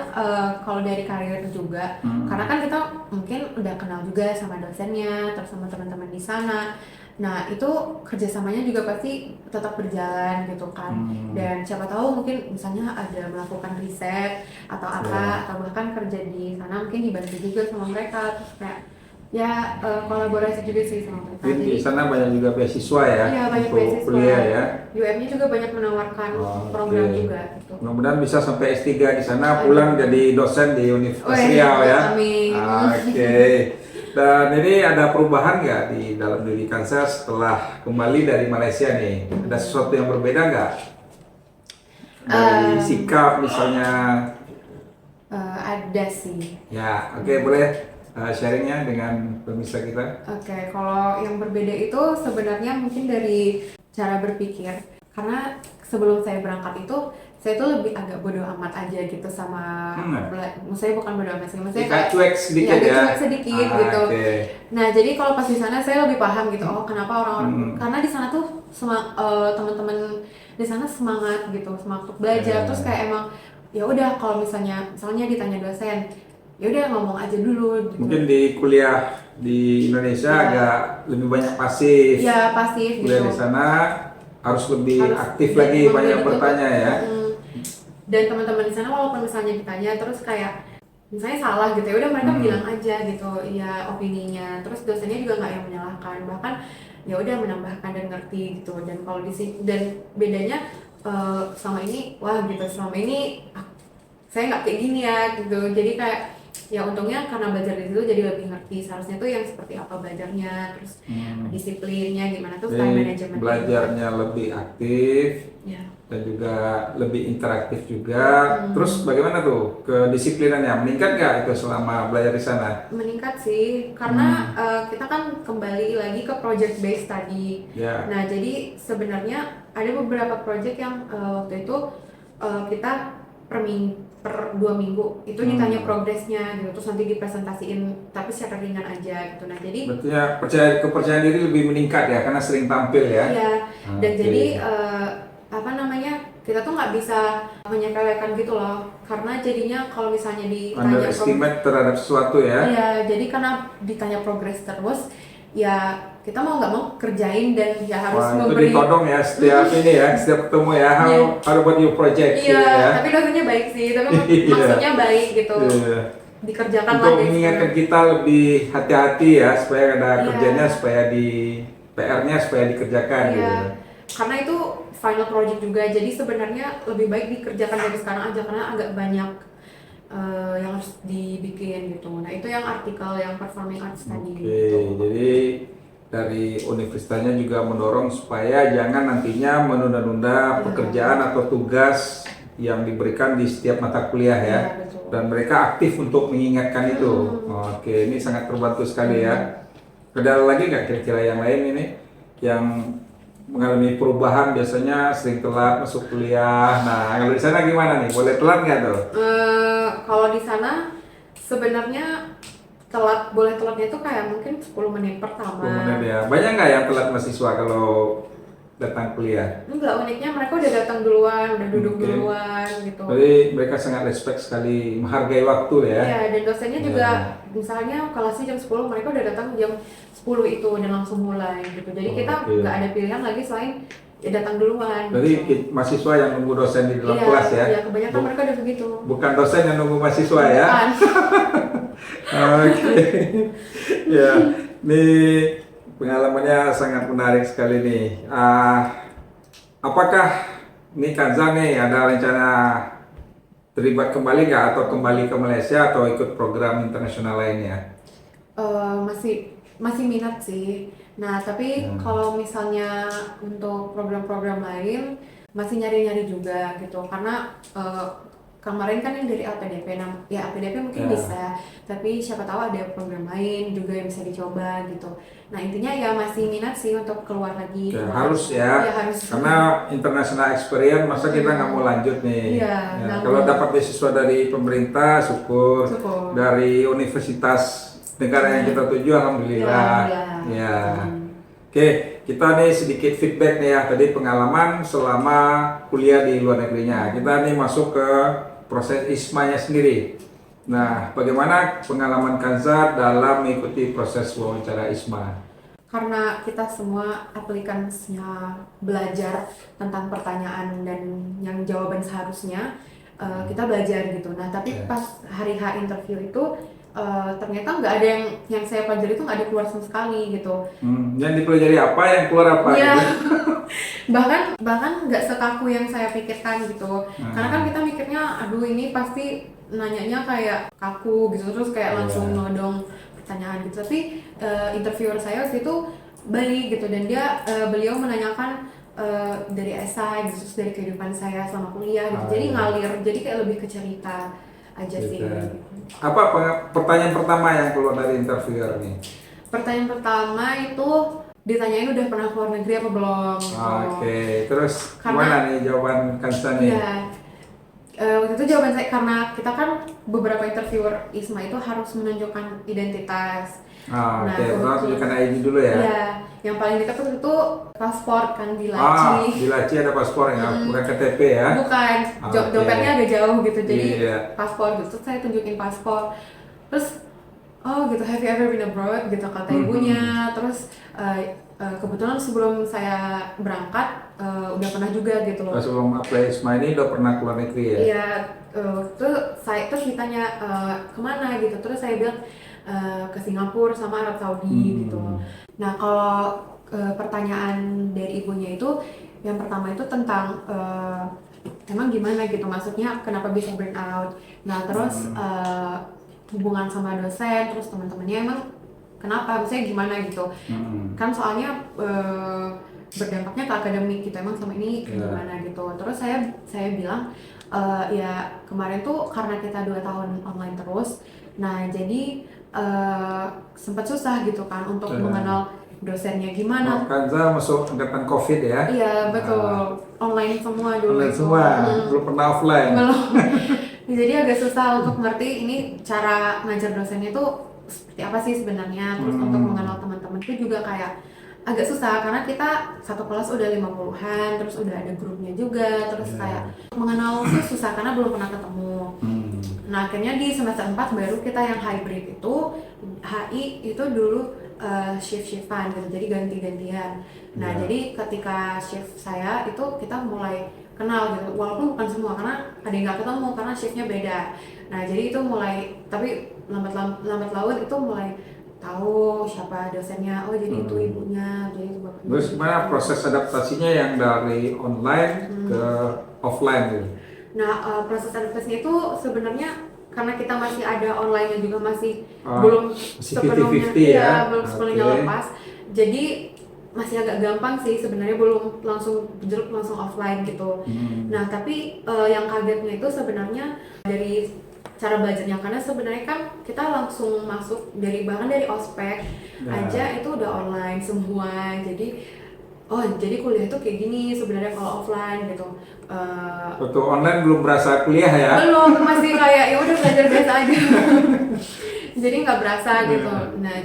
kalau dari karir juga, karena kan kita mungkin udah kenal juga sama dosennya, terus sama teman-teman di sana. Nah, itu kerjasamanya juga pasti tetap berjalan gitu kan. Dan siapa tahu mungkin misalnya ada melakukan riset atau apa, atau bahkan kerja di sana mungkin dibantu juga sama mereka. Terus kayak ya kolaborasi juga sih sama mereka. Jadi di sana banyak juga beasiswa ya, iya, banyak untuk beasiswa. kuliah ya. UM-nya juga banyak menawarkan program juga gitu. Mudah-mudahan bisa sampai S3 di sana, pulang jadi dosen di Universitas Riau ya. Amin. Oke. Dan ini ada perubahan nggak di dalam diri Kanza setelah kembali dari Malaysia nih? Ada sesuatu yang berbeda nggak? Dari sikap misalnya? Ada sih. Ya, oke, boleh sharingnya dengan pemirsa kita. Oke, kalau yang berbeda itu sebenarnya mungkin dari cara berpikir. Karena sebelum saya berangkat itu, saya tuh lebih agak bodoh amat aja gitu sama maksudnya bukan bodoh amat sih, maksudnya kayak cuek sedikit agak ya. cuek sedikit gitu. Okay. Nah, jadi kalau pas di sana saya lebih paham gitu, oh kenapa orang-orang karena di sana tuh teman-teman di sana semangat gitu, semangat untuk belajar. Terus kayak emang ya udah kalau misalnya ditanya dosen, ya udah ngomong aja dulu gitu. Mungkin di kuliah di Indonesia agak lebih banyak pasif. Iya, pasif kuliah gitu. Di sana harus lebih aktif lagi, banyak bertanya ya. Dan teman-teman di sana walaupun misalnya ditanya terus kayak misalnya salah gitu, ya udah mereka bilang aja gitu ya opininya. Terus dosennya juga nggak yang menyalahkan, bahkan ya udah menambahkan dan ngerti gitu. Dan kalau di sini dan bedanya selama ini selama ini saya nggak kayak gini ya gitu. Jadi kayak ya untungnya karena belajar di situ jadi lebih ngerti seharusnya tuh yang seperti apa belajarnya, terus disiplinnya gimana tuh, time management belajarnya lebih aktif ya. Dan juga lebih interaktif juga. Terus bagaimana tuh kedisiplinannya, meningkat nggak itu selama belajar di sana? Meningkat sih, karena kita kan kembali lagi ke project based tadi. Nah, jadi sebenarnya ada beberapa project yang waktu itu kita per 2 minggu itu ditanya progresnya gitu, terus nanti dipresentasiin tapi secara ringan aja gitu. Nah, jadi berarti ya kepercayaan diri lebih meningkat ya karena sering tampil ya. Iya, dan jadi kita tuh nggak bisa menyepelekan gitu loh, karena jadinya kalau misalnya ditanya underestimate terhadap sesuatu ya. Iya, jadi karena ditanya progres terus ya kita mau nggak mau kerjain dan ya harus memberi. Itu ditodong ya setiap ini ya, setiap ketemu ya, how about your project? Iya, ya. Tapi dosennya baik sih, tapi maksudnya baik gitu. Dikerjakan untuk mengingatkan kita lebih hati-hati ya, supaya ada kerjanya, supaya di PR-nya supaya dikerjakan gitu. Karena itu final project juga, jadi sebenarnya lebih baik dikerjakan dari sekarang aja karena agak banyak yang harus dibikin gitu. Nah, itu yang artikel yang performing arts tadi. Gitu. Jadi dari universitasnya juga mendorong supaya jangan nantinya menunda-nunda pekerjaan atau tugas yang diberikan di setiap mata kuliah ya. Dan mereka aktif untuk mengingatkan itu. Oke, ini sangat terbantu sekali ya. Ada lagi nggak kira-kira yang lain ini yang mengalami perubahan, biasanya sering telat masuk kuliah? Nah, kalau di sana gimana nih? Boleh telat nggak tuh? Kalau di sana sebenarnya boleh telatnya itu kayak mungkin 10 menit pertama. 10 menit ya. Banyak nggak yang telat mahasiswa kalau datang kuliah. Enggak, uniknya mereka udah datang duluan, udah duduk Oke. duluan gitu. Jadi mereka sangat respect sekali, menghargai waktu ya. Iya, dan dosennya Iya. juga misalnya kelasnya jam 10, mereka udah datang jam 10 itu dan langsung mulai gitu. Jadi kita Oke. nggak ada pilihan lagi selain ya datang duluan. Jadi gitu. mahasiswa yang nunggu dosen di dalam Iya, kelas ya. iya, kebanyakan mereka udah begitu. Bukan dosen yang nunggu mahasiswa ya. Bukan. Oke. Ya, ini pengalamannya sangat menarik sekali nih. Apakah nih Kanza nih ada rencana terlibat kembali nggak atau kembali ke Malaysia atau ikut program internasional lainnya? Masih minat sih. Nah, tapi kalau misalnya untuk program-program lain masih nyari-nyari juga gitu. Karena kemarin kan yang dari APDP, ya APDP mungkin Ya. bisa, tapi siapa tahu ada program lain juga yang bisa dicoba gitu. Nah, intinya ya masih minat sih untuk keluar lagi. Ya, keluar. harus ya, Iya, harus. karena international experience masa kita nggak mau lanjut nih. Iya, Ya, nggak kalau mau. dapat beasiswa dari pemerintah, syukur. Syukur. Dari universitas negara yang kita tuju, alhamdulillah. Ya. Oke, kita nih sedikit feedback nih ya. Tadi pengalaman selama kuliah di luar negerinya. Kita nih masuk ke proses ISMA-nya sendiri. Nah, bagaimana pengalaman Kanza dalam mengikuti proses wawancara ISMA? Karena kita semua applicants-nya belajar tentang pertanyaan dan yang jawaban seharusnya, kita belajar gitu. Nah, tapi Ya. pas hari H interview itu ternyata nggak ada yang saya pelajari itu nggak ada keluar sama sekali gitu. Yang dipelajari apa, yang keluar apa? Iya. Gitu? bahkan nggak sekaku yang saya pikirkan gitu. Karena kan kita mikirnya, aduh ini pasti nanyanya kayak kaku gitu, terus kayak langsung nodong pertanyaan gitu. Tapi interviewer saya waktu itu baik gitu, dan beliau menanyakan dari esai gitu, terus dari kehidupan saya selama kuliah gitu. Jadi ngalir, jadi kayak lebih ke cerita aja sih. Apa pertanyaan pertama yang keluar dari interviewer nih? Pertanyaan pertama itu ditanyain udah pernah keluar negeri apa belum gitu. Oke, terus Karena- gimana nih jawaban Kanza nih? Iya. Waktu itu jawaban saya, karena kita kan beberapa interviewer ISMA itu harus menunjukkan identitas. Oke, pertama kebetulan- tunjukkan ID dulu ya. Iya, yang paling dekat waktu itu paspor kan di Di Laci. Laci ada paspor ya, bukan KTP ya. Bukan, Oke. dompetnya agak jauh gitu, jadi Iya. paspor gitu. Terus saya tunjukin paspor, terus oh gitu, have you ever been abroad gitu kata ibunya. Terus kebetulan sebelum saya berangkat udah pernah juga gitu loh. Sebelum apply ISMA ini udah pernah keluar negeri ya? Iya, terus ditanya kemana gitu, terus saya bilang ke Singapura sama Arab Saudi gitu. Nah, kalau pertanyaan dari ibunya itu, yang pertama itu tentang emang gimana gitu, maksudnya kenapa bisa burn out. Nah, terus hubungan sama dosen, terus teman-temannya emang kenapa, misalnya gimana gitu. Kan soalnya berdampaknya ke akademik gitu, emang sama ini gimana gitu. Terus saya bilang ya kemarin tuh karena kita 2 tahun online terus, nah jadi sempat susah gitu kan untuk mengenal dosennya gimana. Kanza masuk angkatan COVID ya? Iya betul, online semua dulu. Online semua, belum pernah offline. Belum. Jadi agak susah untuk ngerti ini cara ngajar dosennya itu seperti apa sih sebenarnya. Terus untuk mengenal teman-teman itu juga kayak agak susah, karena kita satu kelas udah 50-an, terus udah ada grupnya juga, terus kayak mengenal tuh susah karena belum pernah ketemu. Nah, akhirnya di semester 4 baru kita yang hybrid itu, HI itu dulu shift-shiftan gitu, jadi ganti-gantian. Nah, jadi ketika shift saya itu kita mulai kenal gitu, walaupun bukan semua karena ada yang nggak ketemu karena shiftnya beda. Nah, jadi itu mulai, tapi lambat laun itu mulai tahu siapa dosennya, oh jadi itu ibunya, jadi itu bapaknya. Terus gimana proses adaptasinya yang dari online ke offline gitu? Nah, proses adaptasinya itu sebenarnya karena kita masih ada online-nya juga, masih belum masih sepenuhnya 50-50 ya? belum sepenuhnya Oke. lepas. Jadi masih agak gampang sih sebenarnya, belum langsung jeruk langsung offline gitu. Nah, tapi yang kagetnya itu sebenarnya dari cara belajarnya, karena sebenarnya kan kita langsung masuk bahkan dari ospek aja itu udah online semua. Jadi jadi kuliah itu kayak gini sebenarnya kalau offline gitu. Waktu online belum berasa kuliah ya? Belum, masih kayak ya udah belajar biasa aja. Jadi nggak berasa gitu. Nah,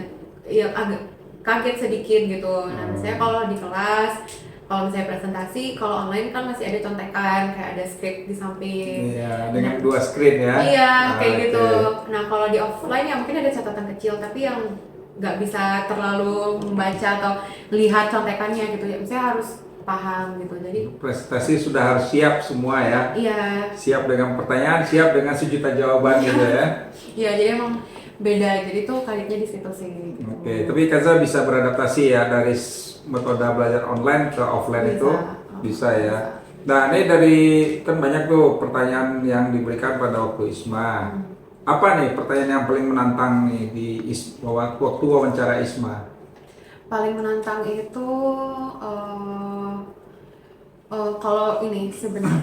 ya agak kaget sedikit gitu. Nah, misalnya kalau di kelas, kalau misalnya presentasi, kalau online kan masih ada contekan, kayak ada script di samping. Iya, dengan 2 screen ya. Iya, kayak Oke. gitu. Nah, kalau di offline ya mungkin ada catatan kecil, tapi yang nggak bisa terlalu membaca atau lihat contekannya gitu ya. Misalnya harus paham gitu. Jadi, Presentasi sudah harus siap semua ya. iya, Siap dengan pertanyaan, siap dengan sejuta jawaban gitu ya. iya jadi emang beda. Jadi tuh kaliknya di situ sih. Gitu. Oke, tapi Kanza bisa beradaptasi ya dari metode belajar online ke offline Bisa. itu bisa ya. Nah, ini dari kan banyak tuh pertanyaan yang diberikan pada waktu ISMA. Apa nih pertanyaan yang paling menantang nih di waktu wawancara ISMA? Paling menantang itu kalau ini sebenarnya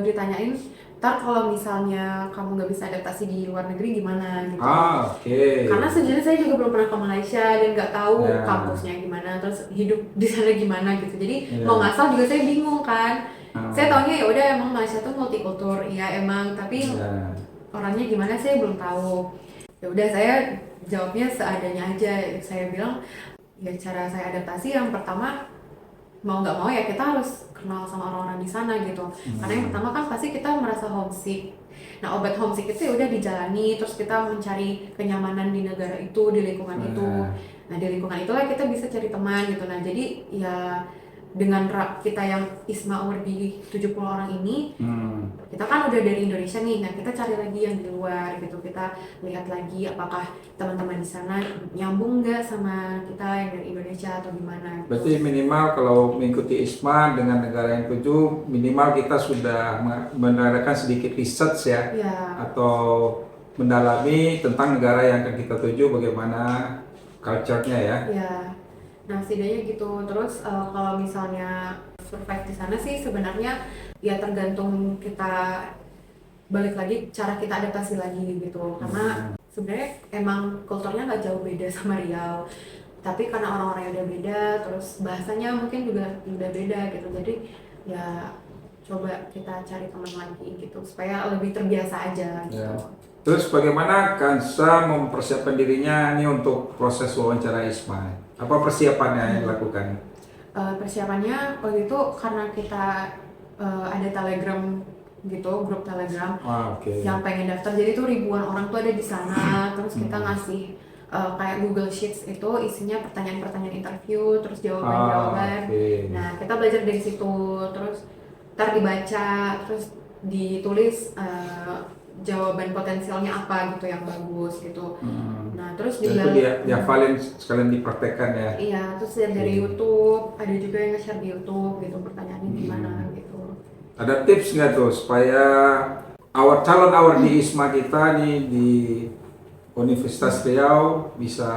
ditanyain, ntar kalau misalnya kamu nggak bisa adaptasi di luar negeri gimana gitu. Oke. Karena sejujurnya saya juga belum pernah ke Malaysia dan nggak tahu Ya. kampusnya gimana, terus hidup di sana gimana gitu. Jadi Ya. mau ngasal juga saya bingung kan. Saya Ah. taunya ya udah emang Malaysia tuh multikultur, iya emang, tapi Ya. orangnya gimana saya belum tahu. Ya udah saya jawabnya seadanya aja. Saya bilang ya cara saya adaptasi yang pertama mau nggak mau ya kita harus kenal sama orang-orang di sana gitu. Karena yang pertama kan pasti kita merasa homesick. Nah, obat homesick itu ya udah dijalani, terus kita mencari kenyamanan di negara itu, di lingkungan itu. Nah, di lingkungan itulah kita bisa cari teman gitu. Nah, jadi ya dengan kita yang ISMA umur di 70 orang ini, kita kan udah dari Indonesia nih, nah kita cari lagi yang di luar gitu, kita lihat lagi apakah teman-teman di sana nyambung nggak sama kita yang dari Indonesia atau gimana. Berarti minimal kalau mengikuti ISMA dengan negara yang tuju, minimal kita sudah mengadakan sedikit research ya, Ya, atau mendalami tentang negara yang akan kita tuju, bagaimana culture-nya ya. ya. Nah, setidaknya gitu. Terus kalau misalnya survive di sana sih sebenarnya ya tergantung kita balik lagi cara kita adaptasi lagi gitu. Karena sebenarnya emang kulturnya nggak jauh beda sama Riau. Tapi karena orang-orangnya udah beda, terus bahasanya mungkin juga udah beda gitu. Jadi ya coba kita cari teman lagi gitu supaya lebih terbiasa aja gitu. Ya. Terus bagaimana Kansa mempersiapkan dirinya ini untuk proses wawancara ISMA? Apa persiapannya yang dilakukan? Persiapannya waktu itu karena kita ada Telegram gitu, grup Telegram Oke. yang pengen daftar, jadi tuh ribuan orang tuh ada di sana. Terus kita ngasih kayak Google Sheets itu isinya pertanyaan-pertanyaan interview, terus jawaban-jawaban. Oke. Nah, kita belajar dari situ, terus ntar dibaca, terus ditulis jawaban potensialnya apa gitu yang bagus gitu. Nah, terus Dan juga itu dia dihafalin sekalian dipraktekkan ya. iya, terus lihat dari YouTube, ada juga yang nge-share di YouTube gitu pertanyaannya gimana gitu. Ada tips nggak tuh supaya calon di ISMA kita nih di Universitas Riau bisa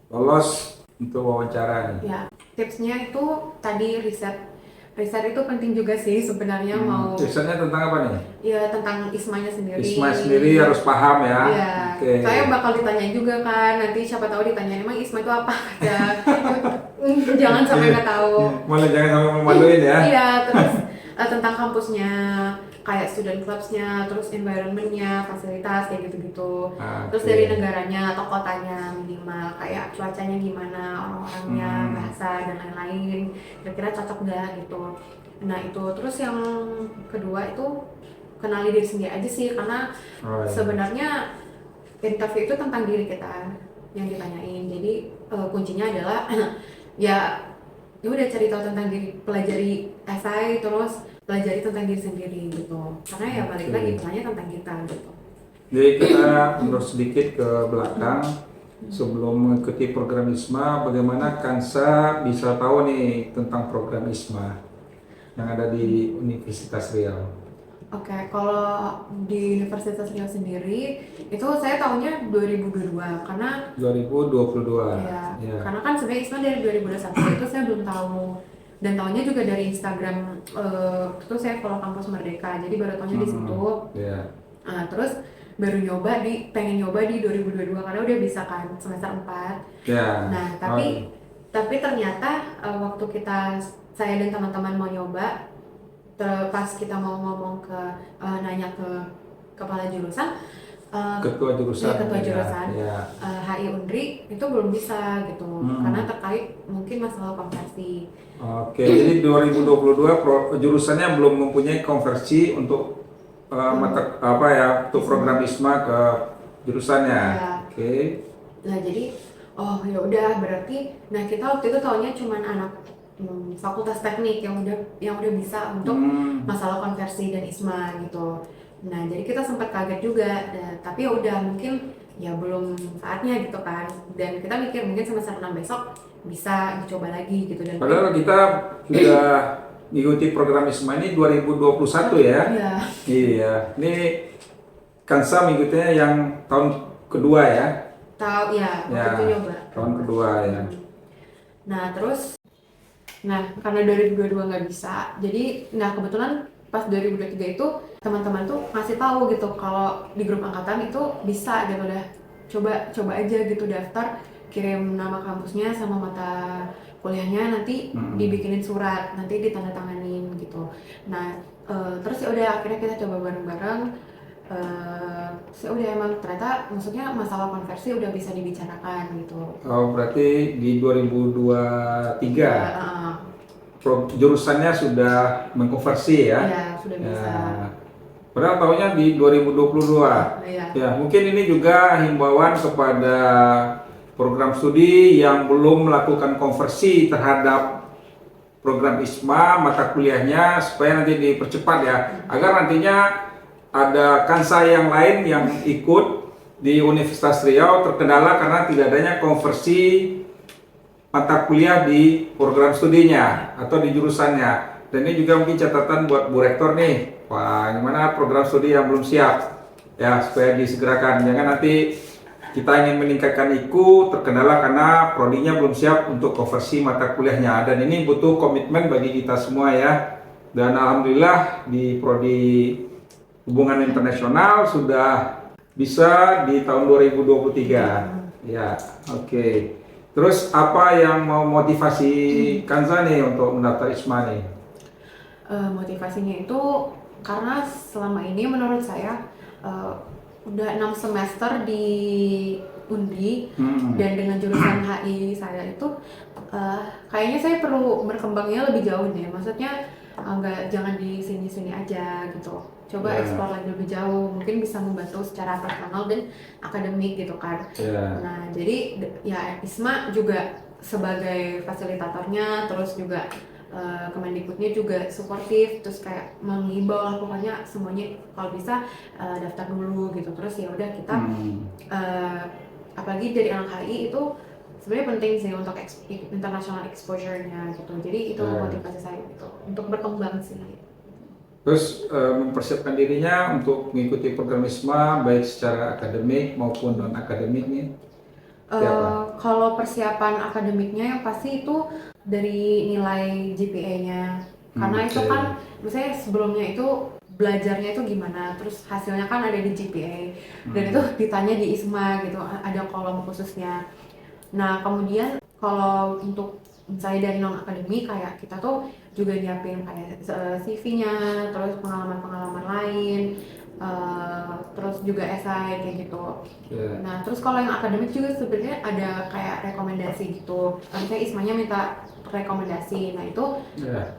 lolos untuk wawancara nih? Ya, tipsnya itu tadi riset. Riset itu penting juga sih sebenarnya mau Risetnya tentang apa nih? ya tentang ISMA-nya sendiri. ISMA sendiri harus paham ya. Iya. Oke. Saya bakal ditanya juga kan, nanti siapa tahu ditanya emang ISMA itu apa ya. Jangan sampai nggak tahu. Malah jangan sampai memaluin ya. Iya, terus tentang kampusnya, kayak student clubs-nya, terus environment-nya, fasilitas kayak gitu-gitu. Terus Oke. dari negaranya atau kotanya minimal, kayak cuacanya gimana, orang-orangnya, bahasa dan lain-lain. Kira-kira cocok nggak gitu. Nah itu, terus yang kedua itu kenali diri sendiri aja sih, karena Oh, iya. sebenarnya interview itu tentang diri kita yang ditanyain. Jadi kuncinya adalah ya udah cari tahu tentang diri, pelajari esai, terus pelajari tentang diri sendiri gitu. Karena ya balik lagi pertanyaan tentang kita gitu. Jadi kita mundur sedikit ke belakang sebelum mengikuti program ISMA, bagaimana Kansa bisa tahu nih tentang program ISMA yang ada di Universitas Riau? Oke, kalau di Universitas Riau sendiri itu saya tahunya 2022 karena 2022. ya, karena kan sebenarnya ISMA dari 2021 itu saya belum tahu, dan tahunya juga dari Instagram. Itu saya follow Kampus Merdeka, jadi baru tahunya di situ. Ya. Nah, terus baru pengen nyoba di 2022 karena udah bisa kan semester 4. Ya. Nah, tapi ternyata waktu saya dan teman-teman mau nyoba, pas kita mau ngomong nanya ke kepala jurusan, Ketua jurusan. ketua jurusan, Ya. HI Unri itu belum bisa gitu, karena terkait mungkin masalah konversi. Oke, jadi 2022 jurusannya belum mempunyai konversi untuk mata apa ya, untuk program ISMA ke jurusannya. Ya. Oke. Nah jadi, oh ya udah berarti, nah kita waktu itu taunya cuman anak fakultas teknik yang udah bisa untuk masalah konversi dan ISMA gitu. Nah jadi kita sempat kaget juga, tapi ya udah mungkin ya belum saatnya gitu kan. Dan kita mikir mungkin semester 6 besok bisa dicoba lagi gitu. Dan Padahal kita sudah mengikuti program ISMA ini 2021 ya. Iya. Iya. Ini Kansa mengikutinya yang tahun kedua ya. Tahu ya, waktu itu nyoba. Tahun kedua ya. Nah terus, karena 2022 nggak bisa, jadi kebetulan pas 2023 itu teman-teman tuh ngasih tahu gitu kalau di grup angkatan itu bisa gitu, udah coba aja gitu daftar, kirim nama kampusnya sama mata kuliahnya, nanti dibikinin surat, nanti ditandatanganin gitu. Nah terus ya udah akhirnya kita coba bareng-bareng. Udah emang ternyata maksudnya masalah konversi udah bisa dibicarakan gitu. Oh, berarti di 2023 jurusannya sudah mengkonversi ya? Iya, sudah bisa. Padahal tahunnya di 2022. Iya. Ya, mungkin ini juga himbauan kepada program studi yang belum melakukan konversi terhadap program ISMA mata kuliahnya, supaya nanti dipercepat ya, agar nantinya ada Kansa yang lain yang ikut di Universitas Riau terkendala karena tidak adanya konversi mata kuliah di program studinya atau di jurusannya. Dan ini juga mungkin catatan buat Bu Rektor nih, wah gimana program studi yang belum siap ya, supaya disegerakan, jangan nanti kita ingin meningkatkan IKU terkendala karena prodinya belum siap untuk konversi mata kuliahnya. Dan ini butuh komitmen bagi kita semua ya. Dan alhamdulillah di prodi Hubungan Internasional sudah bisa di tahun 2023. Ya, oke. Terus apa yang mau motivasi Kanza nih untuk mendaftar ISMA nih? Motivasinya itu karena selama ini menurut saya udah 6 semester di Unri dan dengan jurusan HI saya itu kayaknya saya perlu berkembangnya lebih jauh deh. Maksudnya jangan di sini-sini aja gitu. Coba eksplor lagi lebih jauh, mungkin bisa membantu secara personal dan akademik gitu kan. Nah jadi ya ISMA juga sebagai fasilitatornya, terus juga Kemendikbudnya juga suportif, terus kayak mengimbau lah pokoknya semuanya kalau bisa daftar dulu gitu. Terus ya udah kita apalagi dari anak HI itu sebenarnya penting sih untuk international exposure-nya gitu. Jadi itu motivasi saya gitu untuk berkembang sih. Terus mempersiapkan dirinya untuk mengikuti program ISMA baik secara akademik maupun non akademiknya. Kalau persiapan akademiknya yang pasti itu dari nilai GPA-nya, karena itu kan misalnya sebelumnya itu belajarnya itu gimana, terus hasilnya kan ada di GPA dan itu ditanya di ISMA gitu, ada kolom khususnya. Nah kemudian kalau untuk misalnya dari non akademik kayak kita tuh juga nyiapin kayak CV-nya, terus pengalaman-pengalaman lain, terus juga esai kayak gitu. Nah terus kalau yang akademik juga sebenarnya ada kayak rekomendasi gitu. Misalnya ISMA-nya minta rekomendasi, nah itu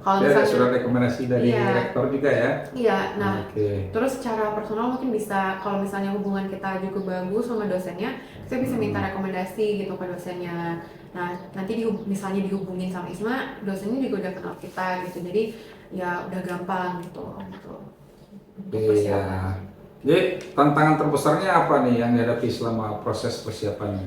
kalau misalnya surat rekomendasi dari rektor juga ya. Iya, nah terus secara personal mungkin bisa, kalau misalnya hubungan kita juga bagus sama dosennya, kita bisa minta rekomendasi gitu ke dosennya. Nah nanti misalnya dihubungin sama ISMA, dosennya juga udah kenal kita gitu, jadi ya udah gampang gitu. Iya. Jadi tantangan terbesarnya apa nih yang dihadapi selama proses persiapan?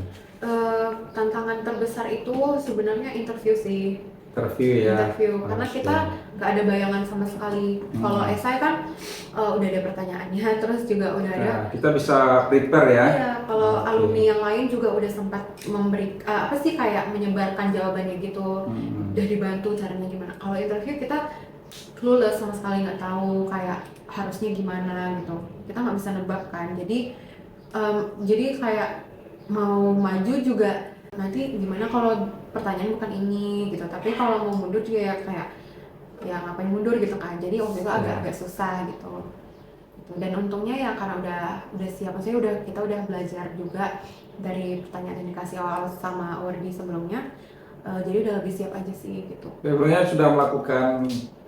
Tantangan terbesar itu sebenarnya interview sih. Interview karena kita nggak ada bayangan sama sekali. Kalau esai kan udah ada pertanyaannya, terus juga udah ada. Kita bisa prepare ya. Iya, kalau alumni yang lain juga udah sempat memberi kayak menyebarkan jawabannya gitu, udah dibantu caranya gimana. Kalau interview kita clueless sama sekali, nggak tahu kayak harusnya gimana gitu. Kita nggak bisa nebak kan. Jadi kayak mau maju juga nanti gimana kalau pertanyaan bukan ini gitu, tapi kalau mau mundur juga ya kayak ya ngapain mundur gitu kan. Jadi waktu itu agak susah gitu. Dan untungnya ya karena udah siap, maksudnya kita udah belajar juga dari pertanyaan yang dikasih awal sama Wardi sebelumnya. Jadi udah lebih siap aja sih gitu. Sebelumnya sudah melakukan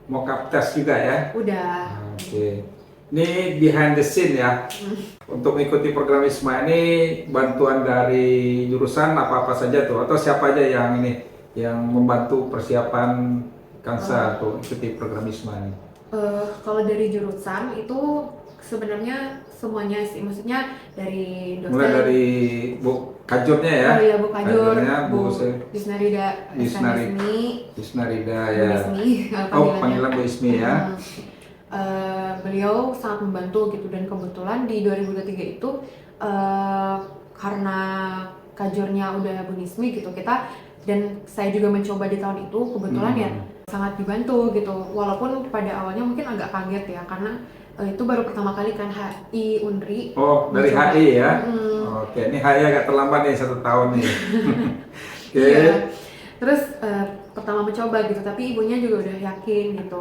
mock-up test juga ya? Udah. Oke. Ini behind the scene ya. Untuk mengikuti program ISMA ini bantuan dari jurusan apa-apa saja tuh? Atau siapa aja yang ini yang membantu persiapan Kansa untuk ikuti program ISMA ini? Kalau dari jurusan itu sebenarnya semuanya sih, maksudnya dari dosen. Mulai dari Bu Kajurnya ya? Oh iya, Bu Kajur, Kajurnya, Bu Bu Disnarida, Disnarida Bu ya. Ismi, Panggilan Bu Ismi ya. Beliau sangat membantu gitu, dan kebetulan di 2023 itu karena Kajurnya udah Bu Ismi gitu, kita dan saya juga mencoba di tahun itu kebetulan ya sangat dibantu gitu, walaupun pada awalnya mungkin agak kaget ya karena itu baru pertama kali kan HI Unri. Oh, dari mencoba. HI ya? Oke, ini HI agak terlambat nih 1 tahun nih. Oke. Iya. Terus pertama mencoba gitu, tapi ibunya juga udah yakin gitu.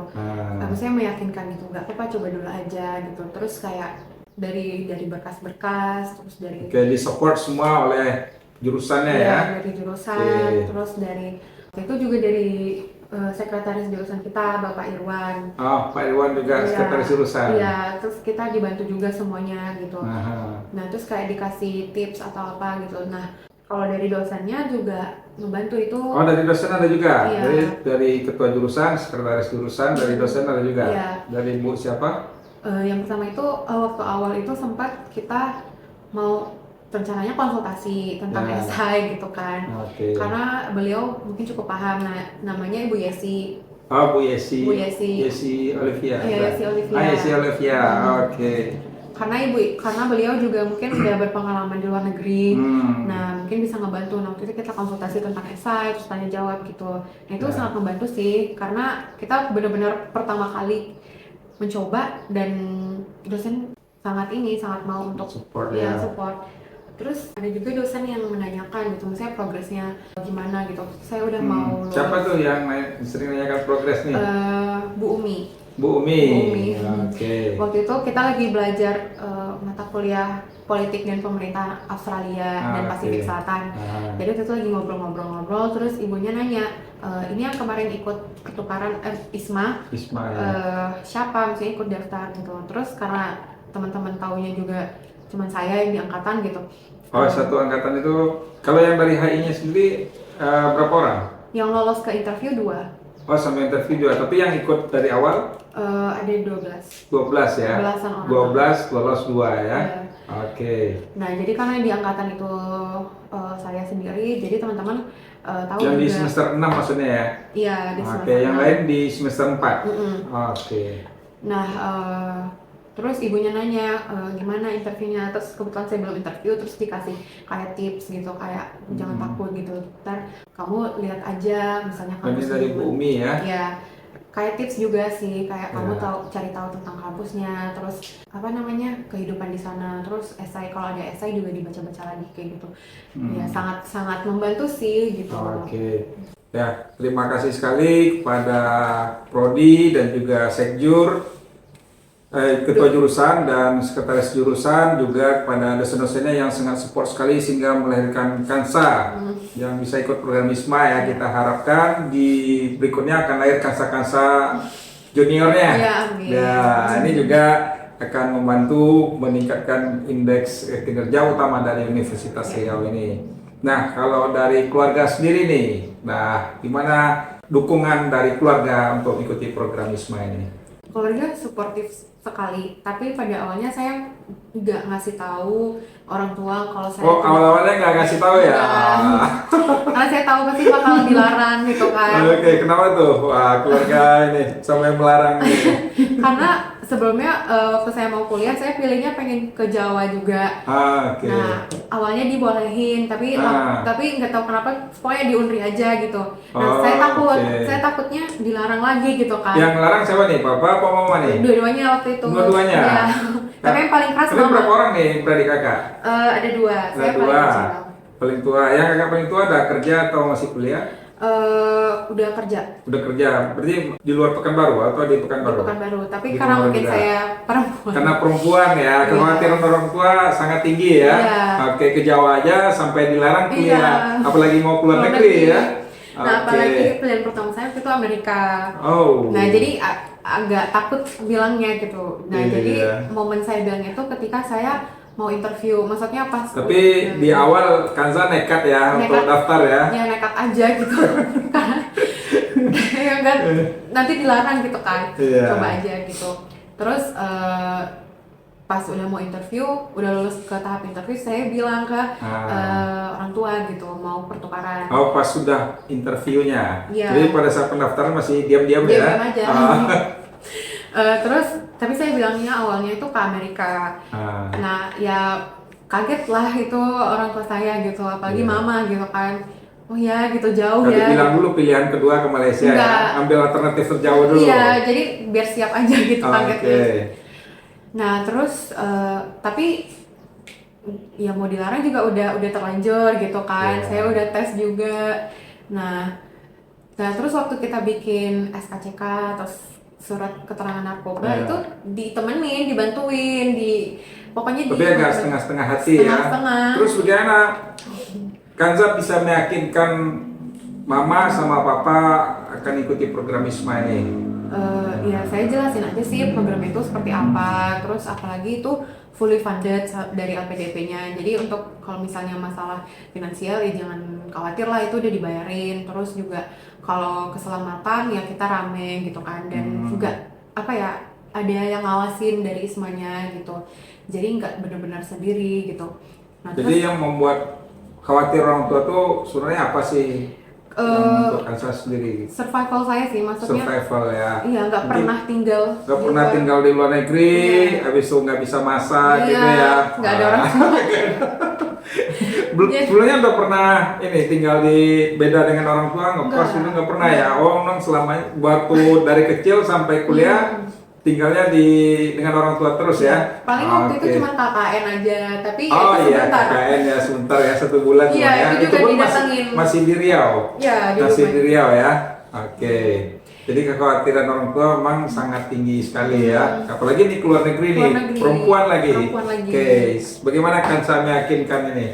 Maksudnya meyakinkan gitu, nggak apa-apa, coba dulu aja gitu. Terus kayak dari berkas-berkas, terus dari Oke, disupport semua oleh jurusannya ya? dari jurusan, terus dari itu juga dari sekretaris jurusan kita, Bapak Irwan. Oh, Pak Irwan juga sekretaris jurusan. Iya, terus kita dibantu juga semuanya gitu. Nah, terus kayak dikasih tips atau apa gitu. Nah, kalau dari dosennya juga membantu itu. Oh, dari dosen ada juga? Iya. Dari ketua jurusan, sekretaris jurusan, dari dosen ada juga? Iya. Dari Bu siapa? Yang pertama itu waktu awal itu sempat kita mau rencananya konsultasi tentang esai gitu kan. Karena beliau mungkin cukup paham. Nah, namanya Ibu Yesi. Oh, Bu Yesi. Bu Yesi. Yesi Olivia. Iya, Yesi Olivia. Yesi Olivia. Oke. Karena beliau juga mungkin udah berpengalaman di luar negeri. Nah, mungkin bisa ngebantu. Nah, waktu itu kita konsultasi tentang esai, terus tanya jawab gitu. Nah, itu sangat membantu sih, karena kita benar-benar pertama kali mencoba, dan dosen sangat mau untuk support. Terus ada juga dosen yang menanyakan gitu, misalnya progresnya gimana gitu. Saya udah mau lulus. Siapa tuh yang sering menanyakan progres nih? Bu Umi. Bu Umi. Oke. Waktu itu kita lagi belajar mata kuliah politik dan pemerintahan Australia dan Pasifik Selatan. Jadi waktu itu lagi ngobrol-ngobrol, terus ibunya nanya, ini yang kemarin ikut pertukaran ISMA siapa, misalnya ikut daftar gitu. Terus karena teman-teman taunya juga cuman saya yang di angkatan gitu. Oh, satu angkatan itu, kalau yang dari HI-nya sendiri berapa orang? Yang lolos ke interview 2. Oh, sampai interview juga, tapi yang ikut dari awal? Ada 12 ya? 12-an orang. 12, lolos 2 ya? Iya. Oke. Nah, jadi karena di angkatan itu saya sendiri, jadi teman-teman tahu yang juga. di semester 6 maksudnya ya? Iya, di semester 6. Oke, yang lain di semester 4? Oke. Nah, terus ibunya nanya gimana interviewnya, terus kebetulan saya belum interview, terus dikasih kayak tips gitu, kayak jangan takut gitu, ntar kamu lihat aja misalnya kampus. Ini dari Bu Umi ya? Iya, kayak tips juga sih, kayak kamu cari tahu tentang kampusnya, terus apa namanya kehidupan di sana, terus esai, kalau ada esai juga dibaca-baca lagi kayak gitu. Ya sangat membantu sih gitu. Oke. Ya, terima kasih sekali kepada Prodi dan juga Sekjur, ketua jurusan dan sekretaris jurusan, juga kepada dosen-dosennya yang sangat support sekali sehingga melahirkan Kansa yang bisa ikut program ISMA ya. Kita harapkan di berikutnya akan lahir Kansa-Kansa juniornya. Ya, amin. Ini juga akan membantu meningkatkan indeks kinerja utama dari Universitas Riau ini. Nah, kalau dari keluarga sendiri nih, gimana dukungan dari keluarga untuk ikuti program ISMA ini? Keluarga suportif sekali, tapi pada awalnya saya nggak ngasih tahu orang tua kalau saya. Oh, awal-awalnya nggak ngasih tahu ya? Karena saya tahu pasti bakal dilarang gitu kan. Oke, kenapa tuh? Wah, keluarga ini sampai melarang gitu. Karena sebelumnya waktu saya mau kuliah, saya pilihnya pengen ke Jawa juga. Oke. Nah, awalnya dibolehin, tapi nggak tahu kenapa, pokoknya di Unri aja gitu. Nah, saya takutnya dilarang lagi gitu kan. Yang larang siapa nih, papa apa mama nih? Dua-duanya waktu itu. Dua-duanya. Ya. Tapi yang paling keras mama. Berapa orang nih beradik kakak? Ada 2. Saya paling kecil. Paling tua. Yang kakak paling tua ada kerja atau masih kuliah? Udah kerja Udah kerja, berarti di luar Pekanbaru atau di di Pekanbaru? Pekanbaru, tapi Di karena Pekanbaru mungkin juga. saya perempuan. Karena perempuan ya, kekhawatiran orang tua sangat tinggi ya. Iya. Oke, ke Jawa aja sampai dilarang Iya. kuliah, apalagi mau keluar Luar negeri ya. Nah, Oke. apalagi pilihan pertama saya waktu itu Amerika. Oh. Nah, jadi agak takut bilangnya gitu. Nah, Iya, jadi iya. momen saya bilang itu ketika saya mau interview, maksudnya pas Tapi di awal Kanza nekat ya untuk Nekat. daftar ya. ya nekat aja gitu. Ya kan, nanti dilarang gitu kan. Iya. Coba aja gitu. Terus pas udah mau interview, udah lulus ke tahap interview, saya bilang ke orang tua gitu, mau pertukaran. Oh, pas sudah interviewnya. Iya. Jadi pada saat pendaftaran masih diam-diam ya. Diam-diam aja. Terus tapi saya bilangnya awalnya itu ke Amerika. Nah, ya kaget lah itu orang tua saya gitu, apalagi Iya. mama gitu kan. Oh ya gitu jauh Tadi ya. bilang dulu pilihan kedua ke Malaysia Enggak. ya. Ambil alternatif terjauh dulu. Iya, jadi biar siap aja gitu Oke. kagetnya. Nah, terus tapi ya mau dilarang juga udah terlanjur gitu kan. Iya. Saya udah tes juga. Nah, terus waktu kita bikin SKCK terus surat keterangan narkoba Iya. itu ditemenin, dibantuin, pokoknya Tapi agak setengah-setengah hati ya. Setengah-setengah. Terus bagaimana Kanza bisa meyakinkan mama sama papa akan ikuti program ISMA ini? Ya saya jelasin aja sih program itu seperti apa, terus apalagi itu fully funded dari LPDP-nya. Jadi untuk kalau misalnya masalah finansial ya jangan khawatir lah, itu udah dibayarin. Terus juga kalau keselamatan ya kita rame gitu kan, dan juga apa ya, ada yang ngawasin dari ISMA-nya gitu. Jadi nggak benar-benar sendiri gitu. Nah, Jadi yang membuat khawatir orang tua tuh sebenarnya apa sih? Yang untuk Kanza sendiri? survival saya sih, maksudnya Survival ya. iya nggak Mungkin pernah tinggal nggak di pernah luar. tinggal di luar negeri, Iya. habis itu nggak bisa masak Iya, gitu ya. nggak ada orang tua. Iya. Sebelumnya udah pernah ini tinggal di beda dengan orang tua, ngekos Nggak. dulu nggak pernah ya? Oh, nong selama waktu dari kecil sampai kuliah tinggalnya dengan orang tua terus ya? Paling waktu itu Oke. cuma KKN aja, tapi Oh itu iya, sebentar. KKN ya sebentar ya, 1 bulan Iya, cuma ya. itu juga pun masih, didatengin. masih di Riau. Iya, di Masih rumah. di Riau ya. Oke. Jadi kekhawatiran orang tua memang sangat tinggi sekali ya. Apalagi di luar negeri nih, Luar negeri. perempuan lagi. Perempuan lagi. Oke. Bagaimana kan saya meyakinkan ini?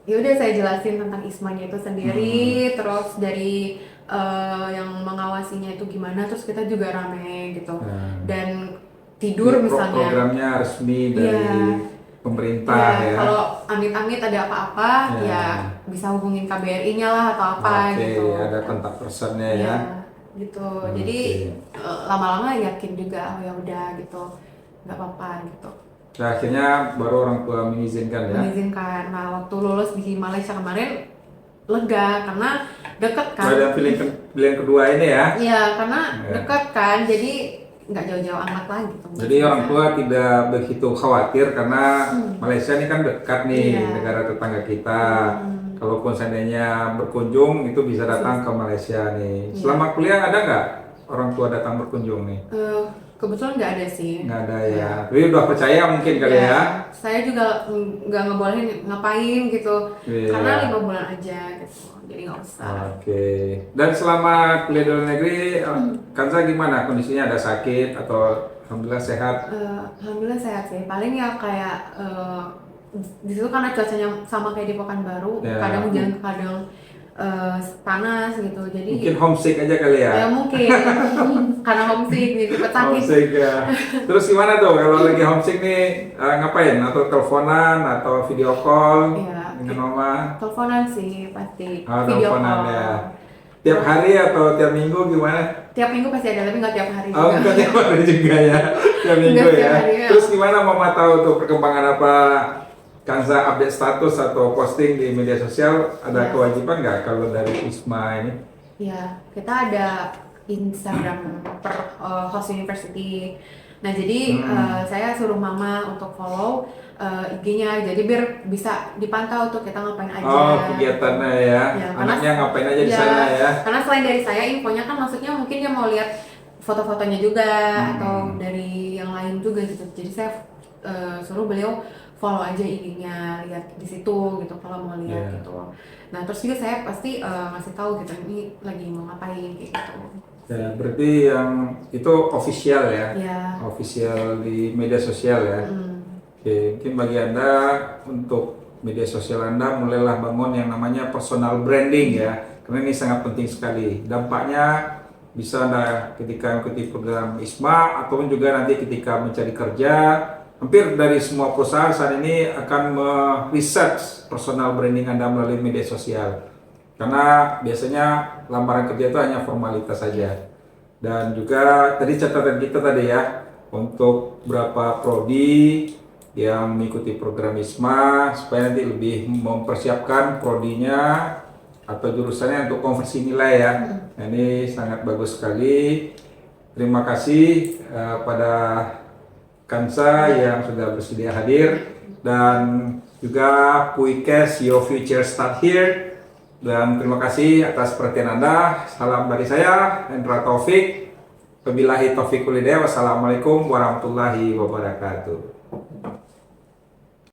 Ya udah saya jelasin tentang ISMA-nya itu sendiri, terus dari yang mengawasinya itu gimana, terus kita juga rame gitu. Dan tidur Ini misalnya. Programnya resmi dari Iya. pemerintah ya. Kalau amit-amit ada apa-apa, Ya. ya bisa hubungin KBRI-nya lah atau apa Oke, gitu. ada kontak personnya ya. Iya, gitu. Jadi lama-lama yakin juga, oh ya udah gitu, nggak apa-apa gitu. Nah, akhirnya baru orang tua mengizinkan ya. Mengizinkan. Nah, waktu lulus di Malaysia kemarin lega karena deket kan. Ada pilihan kedua ini ya. Iya, karena Iya. deket kan, jadi nggak jauh-jauh amat lah gitu. Jadi orang tua tidak begitu khawatir karena Malaysia ini kan dekat nih, Iya. negara tetangga kita. Kalaupun seandainya berkunjung itu bisa datang ke Malaysia nih. Iya. Selama kuliah ada nggak orang tua datang berkunjung nih? Kebetulan nggak ada sih. Nggak ada ya. Jadi udah percaya mungkin kali ya. Saya juga nggak ngebolehin ngapain gitu, Iya. karena 5 bulan aja gitu, jadi nggak usah. Oke. Dan selama kuliah di luar negeri, Kanza gimana kondisinya? Ada sakit atau alhamdulillah sehat? Alhamdulillah sehat sih. Paling ya kayak di situ karena cuacanya sama kayak di Pekanbaru, Ya. kadang hujan, kadang panas gitu. Jadi Mungkin homesick aja kali ya. ya mungkin karena homesick nih, cepet sakit. Homesick ya. Terus gimana tuh kalau lagi homesick nih ngapain? Atau teleponan atau video call Iya. dengan mama? Teleponan sih pasti, Oh, video teleponan call. ya. Tiap hari atau tiap minggu gimana? Tiap minggu pasti ada, tapi nggak tiap hari Oh, juga. enggak tiap hari juga ya. Tiap minggu Enggak tiap ya. hari, ya. Terus gimana mama tahu tuh perkembangan apa? Kanza update status atau posting di media sosial, ada Iya. kewajiban nggak kalau dari ISMA ini? Ya, kita ada Instagram per host university. Nah, jadi saya suruh mama untuk follow IG-nya, jadi biar bisa dipantau tuh kita ngapain aja. Oh, kegiatannya ya. Ya, Anaknya ngapain aja di ya, sana ya? Karena selain dari saya, infonya kan maksudnya mungkin dia mau lihat foto-fotonya juga atau dari yang lain juga gitu. Jadi saya suruh beliau follow aja IG-nya, lihat di situ gitu kalau mau lihat Yeah. gitu. Nah terus juga saya pasti ngasih tahu gitu ini lagi mau ngapain kayak gitu. Ya, berarti yang itu official ya, Ya. official di media sosial ya. Oke, mungkin bagi Anda untuk media sosial Anda mulailah bangun yang namanya personal branding ya, karena ini sangat penting sekali. Dampaknya bisa Anda ketika mengikuti program ISMA ataupun juga nanti ketika mencari kerja. Hampir dari semua perusahaan saat ini akan research personal branding Anda melalui media sosial. Karena biasanya lamaran kerja itu hanya formalitas saja. Dan juga tadi catatan kita tadi ya, untuk berapa prodi yang mengikuti program ISMA supaya nanti lebih mempersiapkan prodinya atau jurusannya untuk konversi nilai ya. Nah, ini sangat bagus sekali. Terima kasih pada Kansa yang sudah bersedia hadir dan juga Puikes Your Future Start Here. Dan terima kasih atas perhatian Anda. Salam dari saya, Hendra Taufik. Wabillahi taufiq wal hidayah. Wassalamualaikum warahmatullahi wabarakatuh.